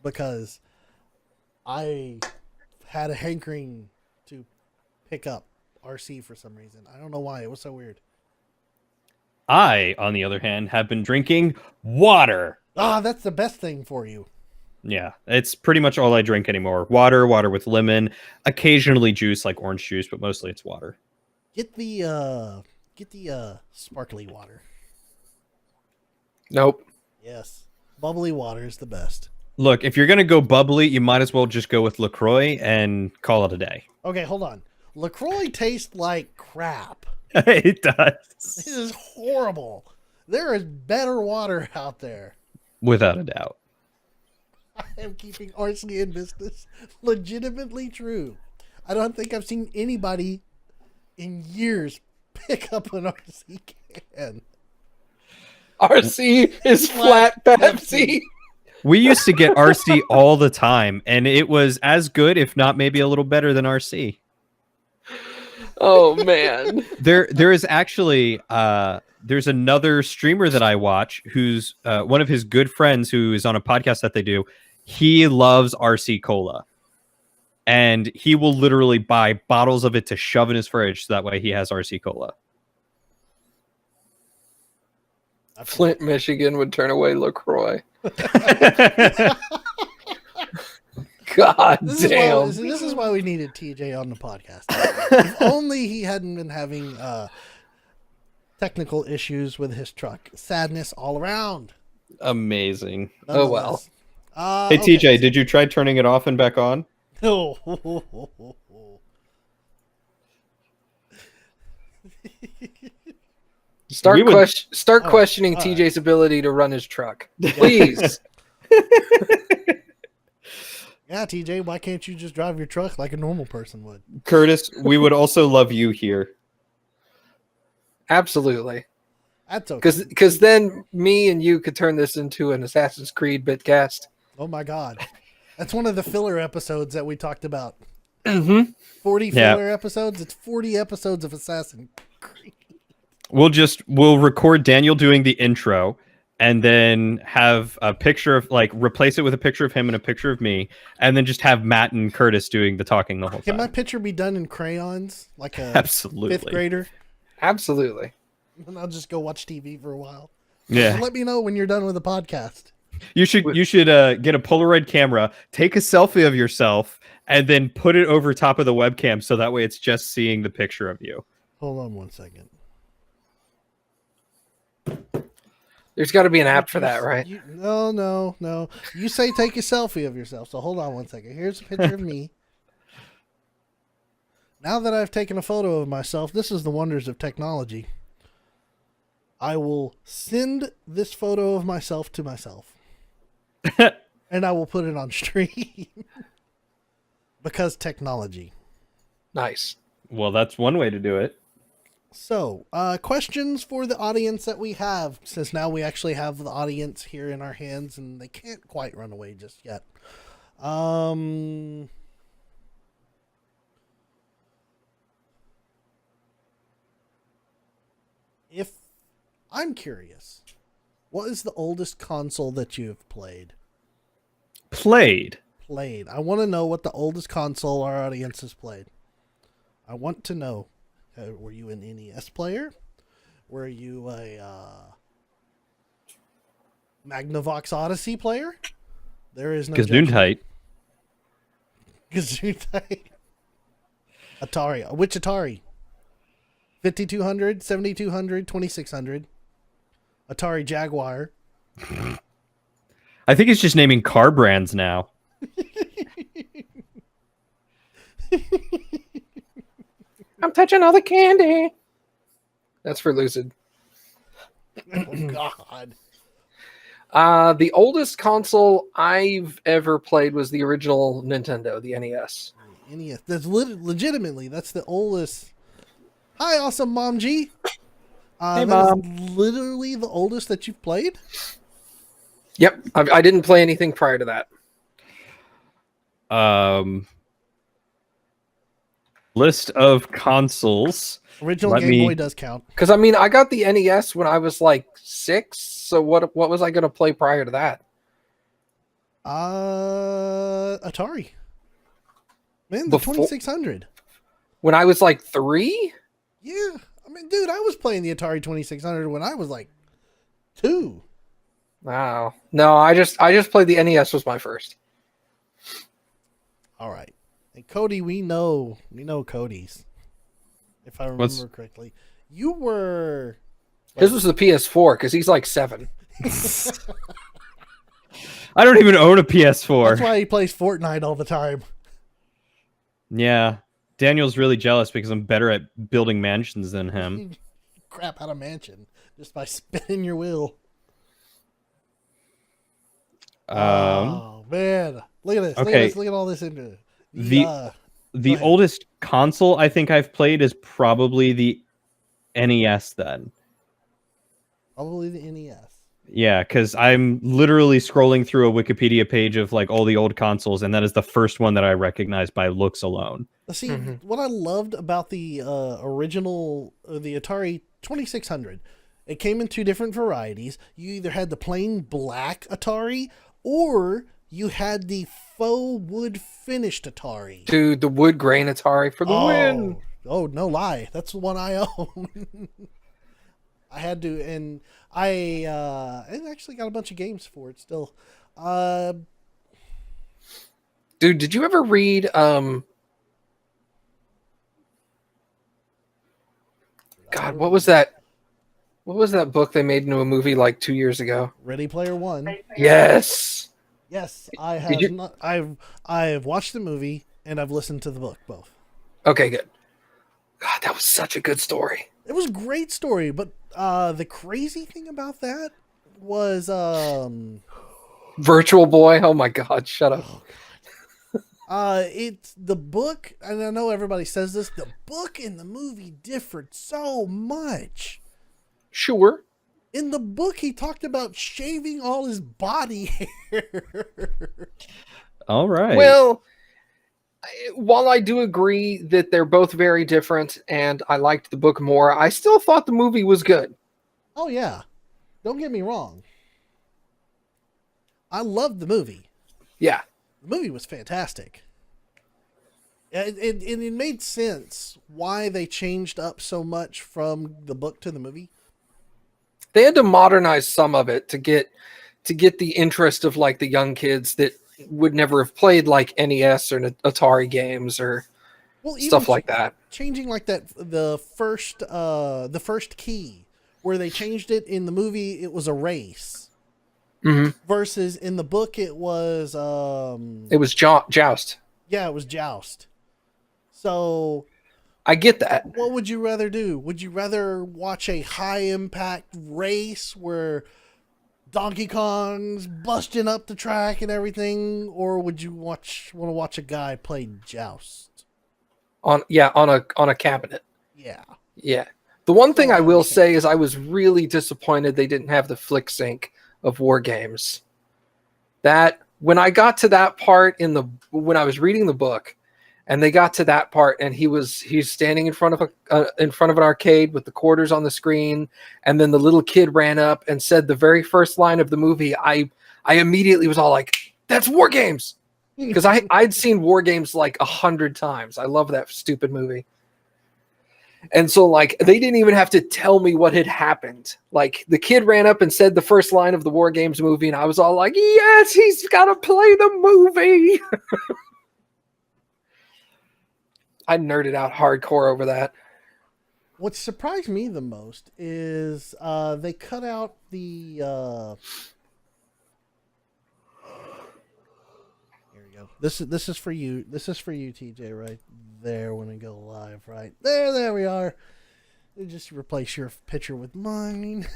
because I had a hankering to pick up RC for some reason. I don't know why. It was so weird. I, on the other hand, have been drinking water. Ah, that's the best thing for you. Yeah, it's pretty much all I drink anymore. Water with lemon, occasionally juice like orange juice, but mostly it's water. Get the sparkly water. Nope. Yes. Bubbly water is the best. Look, if you're going to go bubbly, you might as well just go with LaCroix and call it a day. Okay, hold on. LaCroix tastes like crap. It does. This is horrible. There is better water out there. Without a doubt. I am keeping RC in business. Legitimately true. I don't think I've seen anybody in years pick up an RC can. RC is flat Pepsi. We used to get RC all the time, and it was as good, if not maybe a little better than RC. Oh man. There is actually there's another streamer that I watch who's one of his good friends who is on a podcast that they do. He loves RC Cola. And he will literally buy bottles of it to shove in his fridge so that way he has RC Cola. Flint, Michigan would turn away LaCroix. God damn. This is why we needed TJ on the podcast. If only he hadn't been having technical issues with his truck. Sadness all around. Amazing. Oh, well. Hey, TJ, did you try turning it off and back on? No. Start questioning TJ's ability to run his truck. Please. Yeah, TJ, why can't you just drive your truck like a normal person would? Curtis, we would also love you here. Absolutely. That's okay. Because then me and you could turn this into an Assassin's Creed Bitcast. Oh my God. That's one of the filler episodes that we talked about. Mm-hmm. 40 filler episodes? It's 40 episodes of Assassin's Creed. We'll record Daniel doing the intro and then have a picture of, like, replace it with a picture of him and a picture of me, and then just have Matt and Curtis doing the talking the whole time. Can my picture be done in crayons like a Absolutely. 5th grader? Absolutely. And I'll just go watch TV for a while. Yeah. Just let me know when you're done with the podcast. You should get a Polaroid camera, take a selfie of yourself, and then put it over top of the webcam so that way it's just seeing the picture of you. Hold on one second. There's got to be an app for that, right? No. You say take a selfie of yourself. So hold on one second. Here's a picture of me. Now that I've taken a photo of myself, this is the wonders of technology. I will send this photo of myself to myself. And I will put it on stream. Because technology. Nice. Well, that's one way to do it. So, questions for the audience that we have, since now we actually have the audience here in our hands and they can't quite run away just yet. If I'm curious, what is the oldest console that you have played? Played. I want to know what the oldest console our audience has played. I want to know. Were you an NES player? Were you a Magnavox Odyssey player? There is no Gesundheit. Gesundheit. Atari. Which Atari? 5200, 7200, 2600. Atari Jaguar. I think it's just naming car brands now. I'm touching all the candy. That's for Lucid. Oh, God. The oldest console I've ever played was the original Nintendo, the NES. NES. That's legitimately that's the oldest. Hi, awesome Mom G. Hey, that Mom. is literally the oldest that you've played. Yep, I didn't play anything prior to that. List of consoles. Original Let Game me- Boy does count. Because I mean, I got the NES when I was like 6. So what was I going to play prior to that? Atari. Man, the Before- 2600. When I was like 3? Yeah, I mean, dude, I was playing the Atari 2600 when I was like 2. Wow. No, I just played the NES was my first. All right, and Cody, we know Cody's. If I remember correctly, you were. His was the PS4 because he's like 7. I don't even own a PS4. That's why he plays Fortnite all the time. Yeah. Daniel's really jealous because I'm better at building mansions than him. You crap out a mansion just by spinning your wheel. Oh man, look at this! Okay. Look at all this into the oldest console I think I've played is probably the NES then. Probably the NES. Yeah, because I'm literally scrolling through a Wikipedia page of like all the old consoles, and that is the first one that I recognize by looks alone. See, what I loved about the original, the Atari 2600, it came in 2 different varieties. You either had the plain black Atari, or you had the faux wood finished Atari. Dude, the wood grain Atari for the win. Oh, no lie. That's the one I own. I had to, and I actually got a bunch of games for it still. Dude, did you ever read God, what was that? What was that book they made into a movie like 2 years ago? Ready Player One. Yes. Yes, I have. I've watched the movie and I've listened to the book both. Okay, good. God, that was such a good story. It was a great story, but the crazy thing about that was Virtual Boy. Oh my God, shut up. it's the book, and I know everybody says this. The book and the movie differed so much. Sure. In the book, he talked about shaving all his body hair. All right. Well, while I do agree that they're both very different and I liked the book more, I still thought the movie was good. Oh, yeah. Don't get me wrong. I loved the movie. Yeah. The movie was fantastic. And it made sense why they changed up so much from the book to the movie. They had to modernize some of it to get the interest of like the young kids that would never have played like NES or Atari games or stuff like that. Changing like that the first key where they changed it in the movie, it was a race. Mm-hmm. Versus in the book it was Joust. Yeah, it was Joust. So I get that. what would you rather do? Would you rather watch a high impact race where Donkey Kong's busting up the track and everything, or would you want to watch a guy play Joust? On a cabinet. Yeah. Yeah. The one thing I will say is I was really disappointed they didn't have the flick sync of War Games. That when I got to that part when I was reading the book, and they got to that part, and he's standing in front of an arcade with the quarters on the screen, and then the little kid ran up and said the very first line of the movie. I immediately was all like, "That's War Games," because I'd seen War Games like 100 times. I love that stupid movie. And so, like, they didn't even have to tell me what had happened. Like, the kid ran up and said the first line of the War Games movie, and I was all like, yes, he's got to play the movie. I nerded out hardcore over that. What surprised me the most is they cut out the... Here we go. This is for you. This is for you, TJ, right there when we go live, right? There we are. Just replace your picture with mine.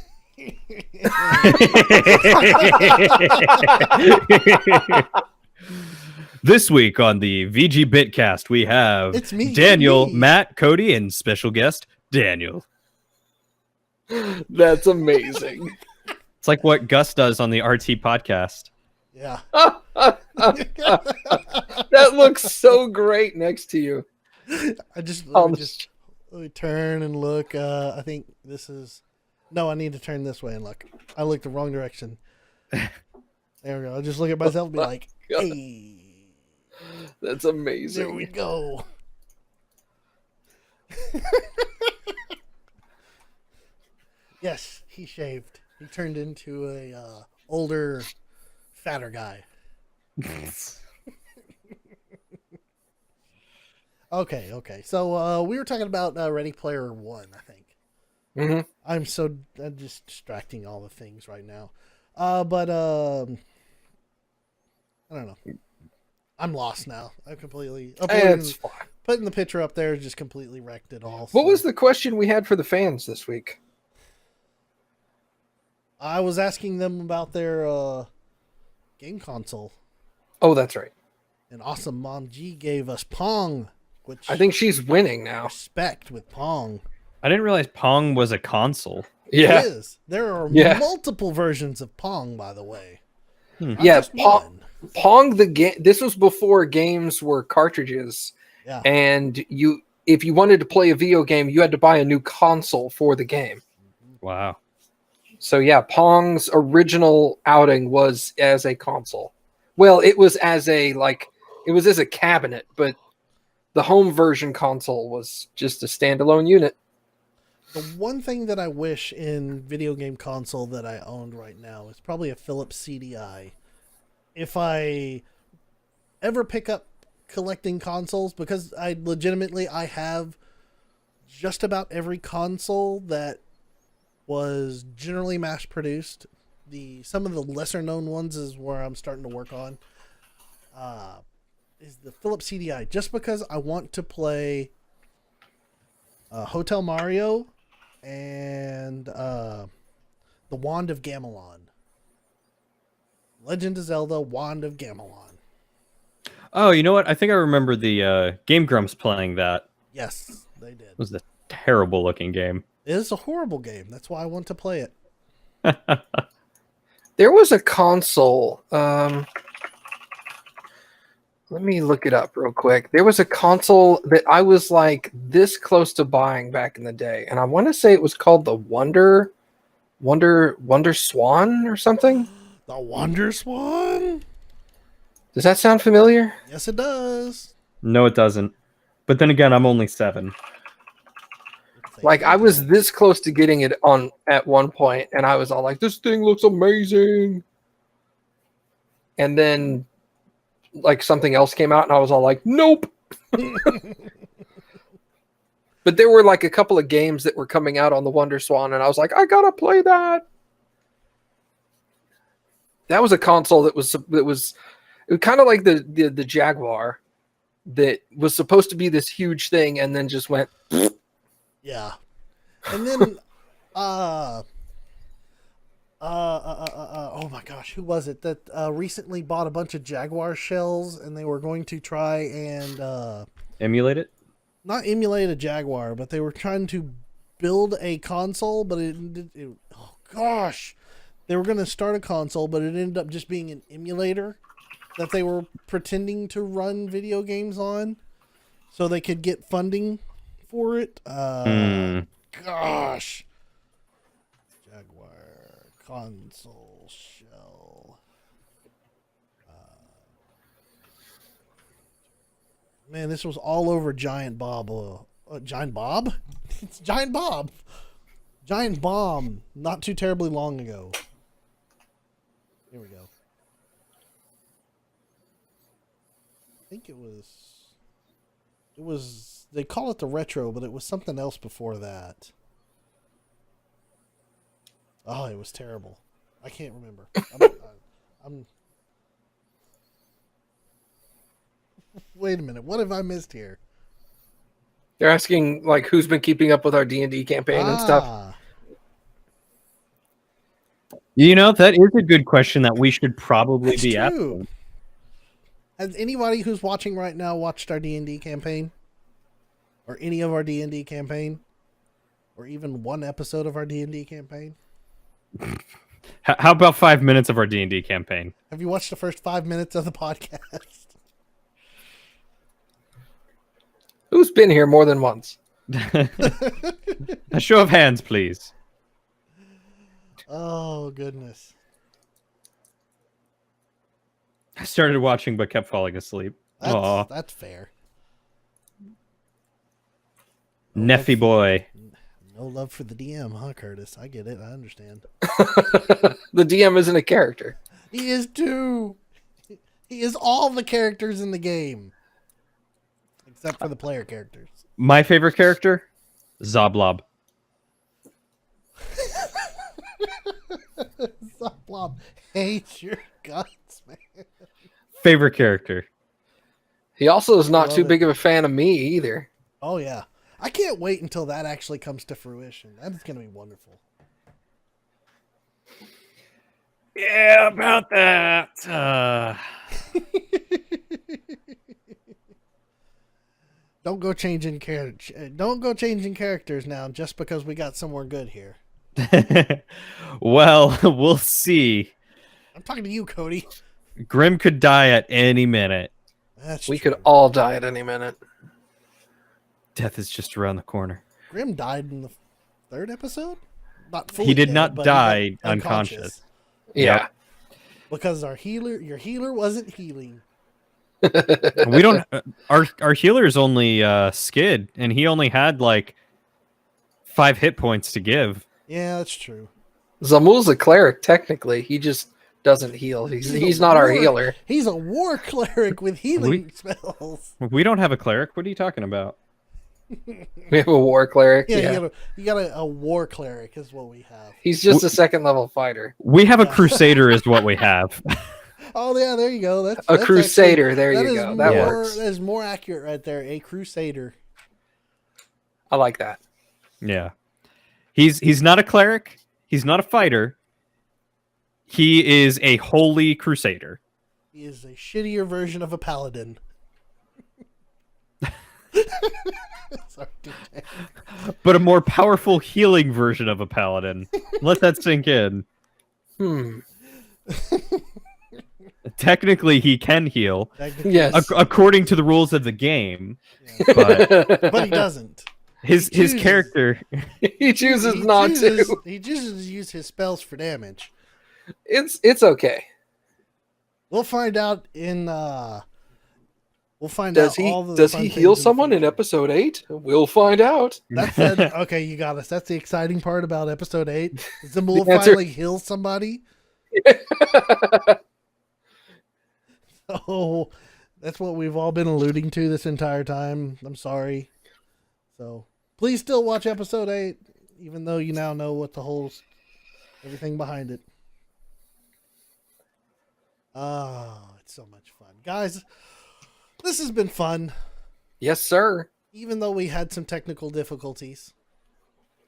This week on the VG Bitcast, we have It's me, Daniel, me. Matt, Cody, and special guest Daniel. That's amazing. It's like what Gus does on the RT podcast. Yeah. That looks so great next to you. I just On let me turn and look. I think this is. No, I need to turn this way and look. I looked the wrong direction. There we go. I'll just look at myself and be like, God. hey. That's amazing. There we go. Yes, he shaved. He turned into a older, fatter guy. Okay. So we were talking about Ready Player One, I think. Mm-hmm. I'm just distracting all the things right now. But I don't know. I'm lost now. I'm completely It's fine. putting the picture up there just completely wrecked it all. What so. was the question we had for the fans this week? I was asking them about their game console. Oh, that's right. And awesome Mom G gave us Pong, which I think she's winning now. respect with Pong. I didn't realize Pong was a console. Yeah. It is. There are Yeah. multiple versions of Pong, by the way. Not Yeah, just one. Pong the game. This was before games were cartridges, Yeah. and if you wanted to play a video game, you had to buy a new console for the game. Wow. So yeah, Pong's original outing was as a console. Well, it was as a cabinet, but the home version console was just a standalone unit. The one thing that I wish in video game console that I owned right now is probably a Philips CDI. If I ever pick up collecting consoles, because I have just about every console that was generally mass produced. Some of the lesser known ones is where I'm starting to work on. Is the Philips CDI, just because I want to play Hotel Mario and the Wand of Gamelon. Legend of Zelda, Wand of Gamelon. Oh, you know what? I think I remember the Game Grumps playing that. Yes, they did. It was a terrible looking game. It is a horrible game. That's why I want to play it. There was a console. Let me look it up real quick. There was a console that I was like this close to buying back in the day, and I want to say it was called the Wonder Swan or something. The Wonder Swan? Does that sound familiar? Yes, it does. No, it doesn't. But then again, I'm only 7. Like I was this close to getting it on at one point, and I was all like, "This thing looks amazing," and then like something else came out, and I was all like, "Nope." But there were like a couple of games that were coming out on the Wonder Swan, and I was like, "I gotta play that." That was a console it was kind of like the Jaguar that was supposed to be this huge thing, and then just went. Yeah. And then oh my gosh, who was it that recently bought a bunch of Jaguar shells and they were going to try and Emulate it? not emulate a Jaguar, but they were trying to build a console, but oh gosh. They were going to start a console, but it ended up just being an emulator that they were pretending to run video games on so they could get funding for it. Gosh. Jaguar console shell. Man, this was all over Giant Bob. Giant Bob? It's Giant Bob. Giant Bomb. Not too terribly long ago. Here we go. I think it was, they call it the retro, but it was something else before that. Oh, it was terrible. I can't remember. I'm Wait a minute. What have I missed here? They're asking like who's been keeping up with our D&D campaign and stuff. You know, that is a good question that we should probably That's be true. asking. Has anybody who's watching right now watched our D&D campaign? Or any of our D&D campaign? Or even one episode of our D&D campaign? How about 5 minutes of our D&D campaign? Have you watched the first 5 minutes of the podcast? Who's been here more than once? A show of hands, please. Oh, goodness. I started watching but kept falling asleep. Aw, That's fair. Neffy boy. No love for the DM, huh, Curtis? I get it. I understand. The DM isn't a character. He is too. He is all the characters in the game. Except for the player characters. My favorite character? Zoblob. Zoblob hates your guts, man. Favorite character. He also is not Love too it. big of a fan of me either. Oh, yeah. I can't wait until that actually comes to fruition. That is going to be wonderful. Yeah, about that. Don't go changing characters now just because we got somewhere good here. Well, we'll see. I'm talking to you, Cody. Grim could die at any minute. That's We true. could all die at any minute. Death is just around the corner. Grim died in the third episode? Not fully He did dead, not but he die got unconscious. Yeah. Because your healer wasn't healing. We don't. Our healer's only Skid, and he only had like 5 hit points to give. Yeah, that's true. Zamul's a cleric, technically. He just doesn't heal. He's not our healer. He's a war cleric with healing spells. We don't have a cleric. What are you talking about? We have a war cleric. Yeah, Yeah. you got a war cleric is what we have. He's just a second level fighter. We have a crusader, is what we have. Oh yeah, there you go. That's A crusader. Actually, There you is go. That works. That is more accurate right there. A crusader. I like that. Yeah, he's not a cleric. He's not a fighter. He is a holy crusader. He is a shittier version of a paladin. Sorry, DJ. But a more powerful healing version of a paladin. Let that sink in. Technically, he can heal, Yes. according to the rules of the game. Yeah. But He doesn't. his chooses. character, He chooses not to. He chooses to use his spells for damage. It's okay. We'll find out in. We'll find Does out. he all the does fun he things heal the someone in future. episode 8? We'll find out. That's it. Okay, you got us. That's the exciting part about episode 8. Zamul The answer- finally heals somebody. So that's what we've all been alluding to this entire time. I'm sorry. So please still watch episode 8, even though you now know what the whole everything behind it. Oh, it's so much fun. Guys, this has been fun. Yes, sir. Even though we had some technical difficulties.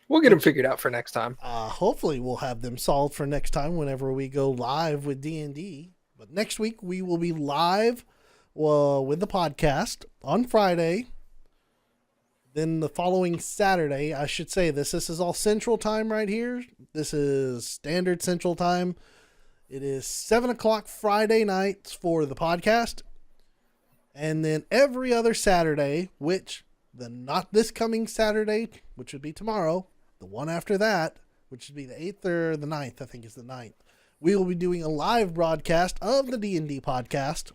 We'll get him figured out for next time. Hopefully we'll have them solved for next time whenever we go live with D&D. But next week we will be live with the podcast on Friday. Then the following Saturday, I should say this is all Central Time right here. This is Standard Central Time. It is 7 o'clock Friday nights for the podcast. And then every other Saturday, not this coming Saturday, which would be tomorrow, the one after that, which would be the 8th or the 9th, I think is the 9th, we will be doing a live broadcast of the D&D podcast,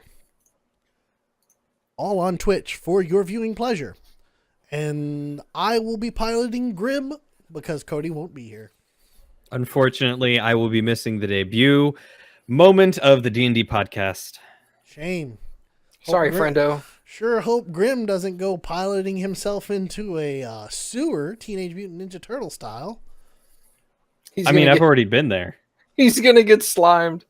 all on Twitch for your viewing pleasure. And I will be piloting Grim because Cody won't be here. Unfortunately, I will be missing the debut moment of the D&D podcast. Shame. Sorry, Grim- friendo. Sure hope Grim doesn't go piloting himself into a sewer, Teenage Mutant Ninja Turtle style. I've already been there. He's gonna get slimed.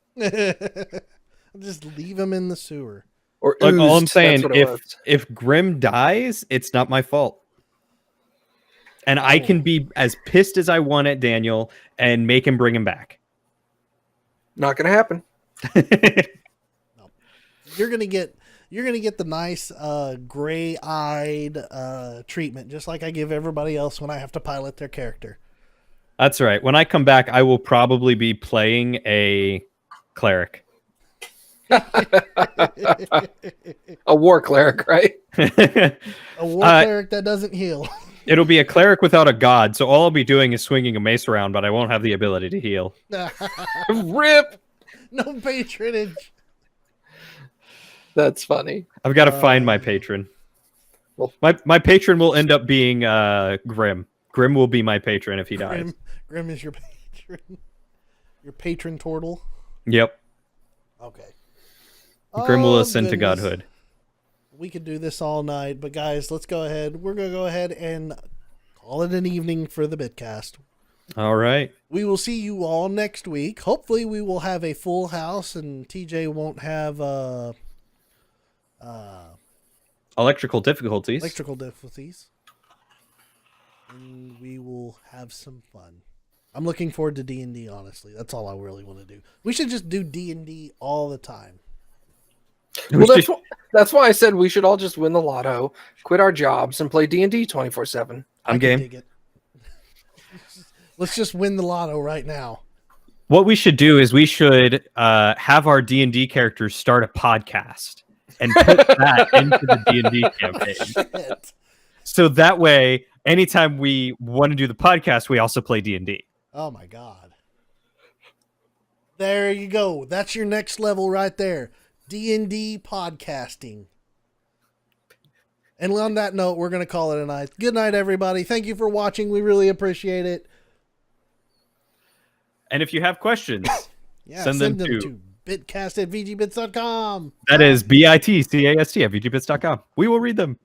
Just leave him in the sewer. Or Look, all I'm oozed, saying, that's what it was. if Grim dies, it's not my fault. And I can be as pissed as I want at Daniel and make him bring him back. Not gonna happen. You're gonna get the nice gray-eyed treatment, just like I give everybody else when I have to pilot their character. That's right. When I come back, I will probably be playing a cleric. A war cleric, right? A war cleric that doesn't heal. It'll be a cleric without a god, so all I'll be doing is swinging a mace around, but I won't have the ability to heal. Rip. No patronage. That's funny. I've got to find my patron. Well, my patron will end up being Grim. Grim will be my patron if he dies. Grim is your patron. Your patron turtle. Yep. Okay. Grim will ascend to goodness. godhood. We could do this all night, but guys, let's go ahead. We're going to go ahead and call it an evening for the Bitcast. All right. We will see you all next week. Hopefully we will have a full house and TJ won't have Electrical difficulties. And we will have some fun. I'm looking forward to D&D, honestly. That's all I really want to do. We should just do D&D all the time. Well, that's why I said we should all just win the lotto, quit our jobs, and play D&D 24/7. I'm game. Let's just win the lotto right now. What we should do is we should have our D&D characters start a podcast and put that into the D&D campaign. Shit. So that way, anytime we want to do the podcast, we also play D&D. Oh my God. There you go. That's your next level right there. D&D podcasting. And on that note, we're going to call it a night. Good night, everybody. Thank you for watching. We really appreciate it. And if you have questions, send them to bitcast@vgbits.com. That is BITCAST at VGBits.com. We will read them.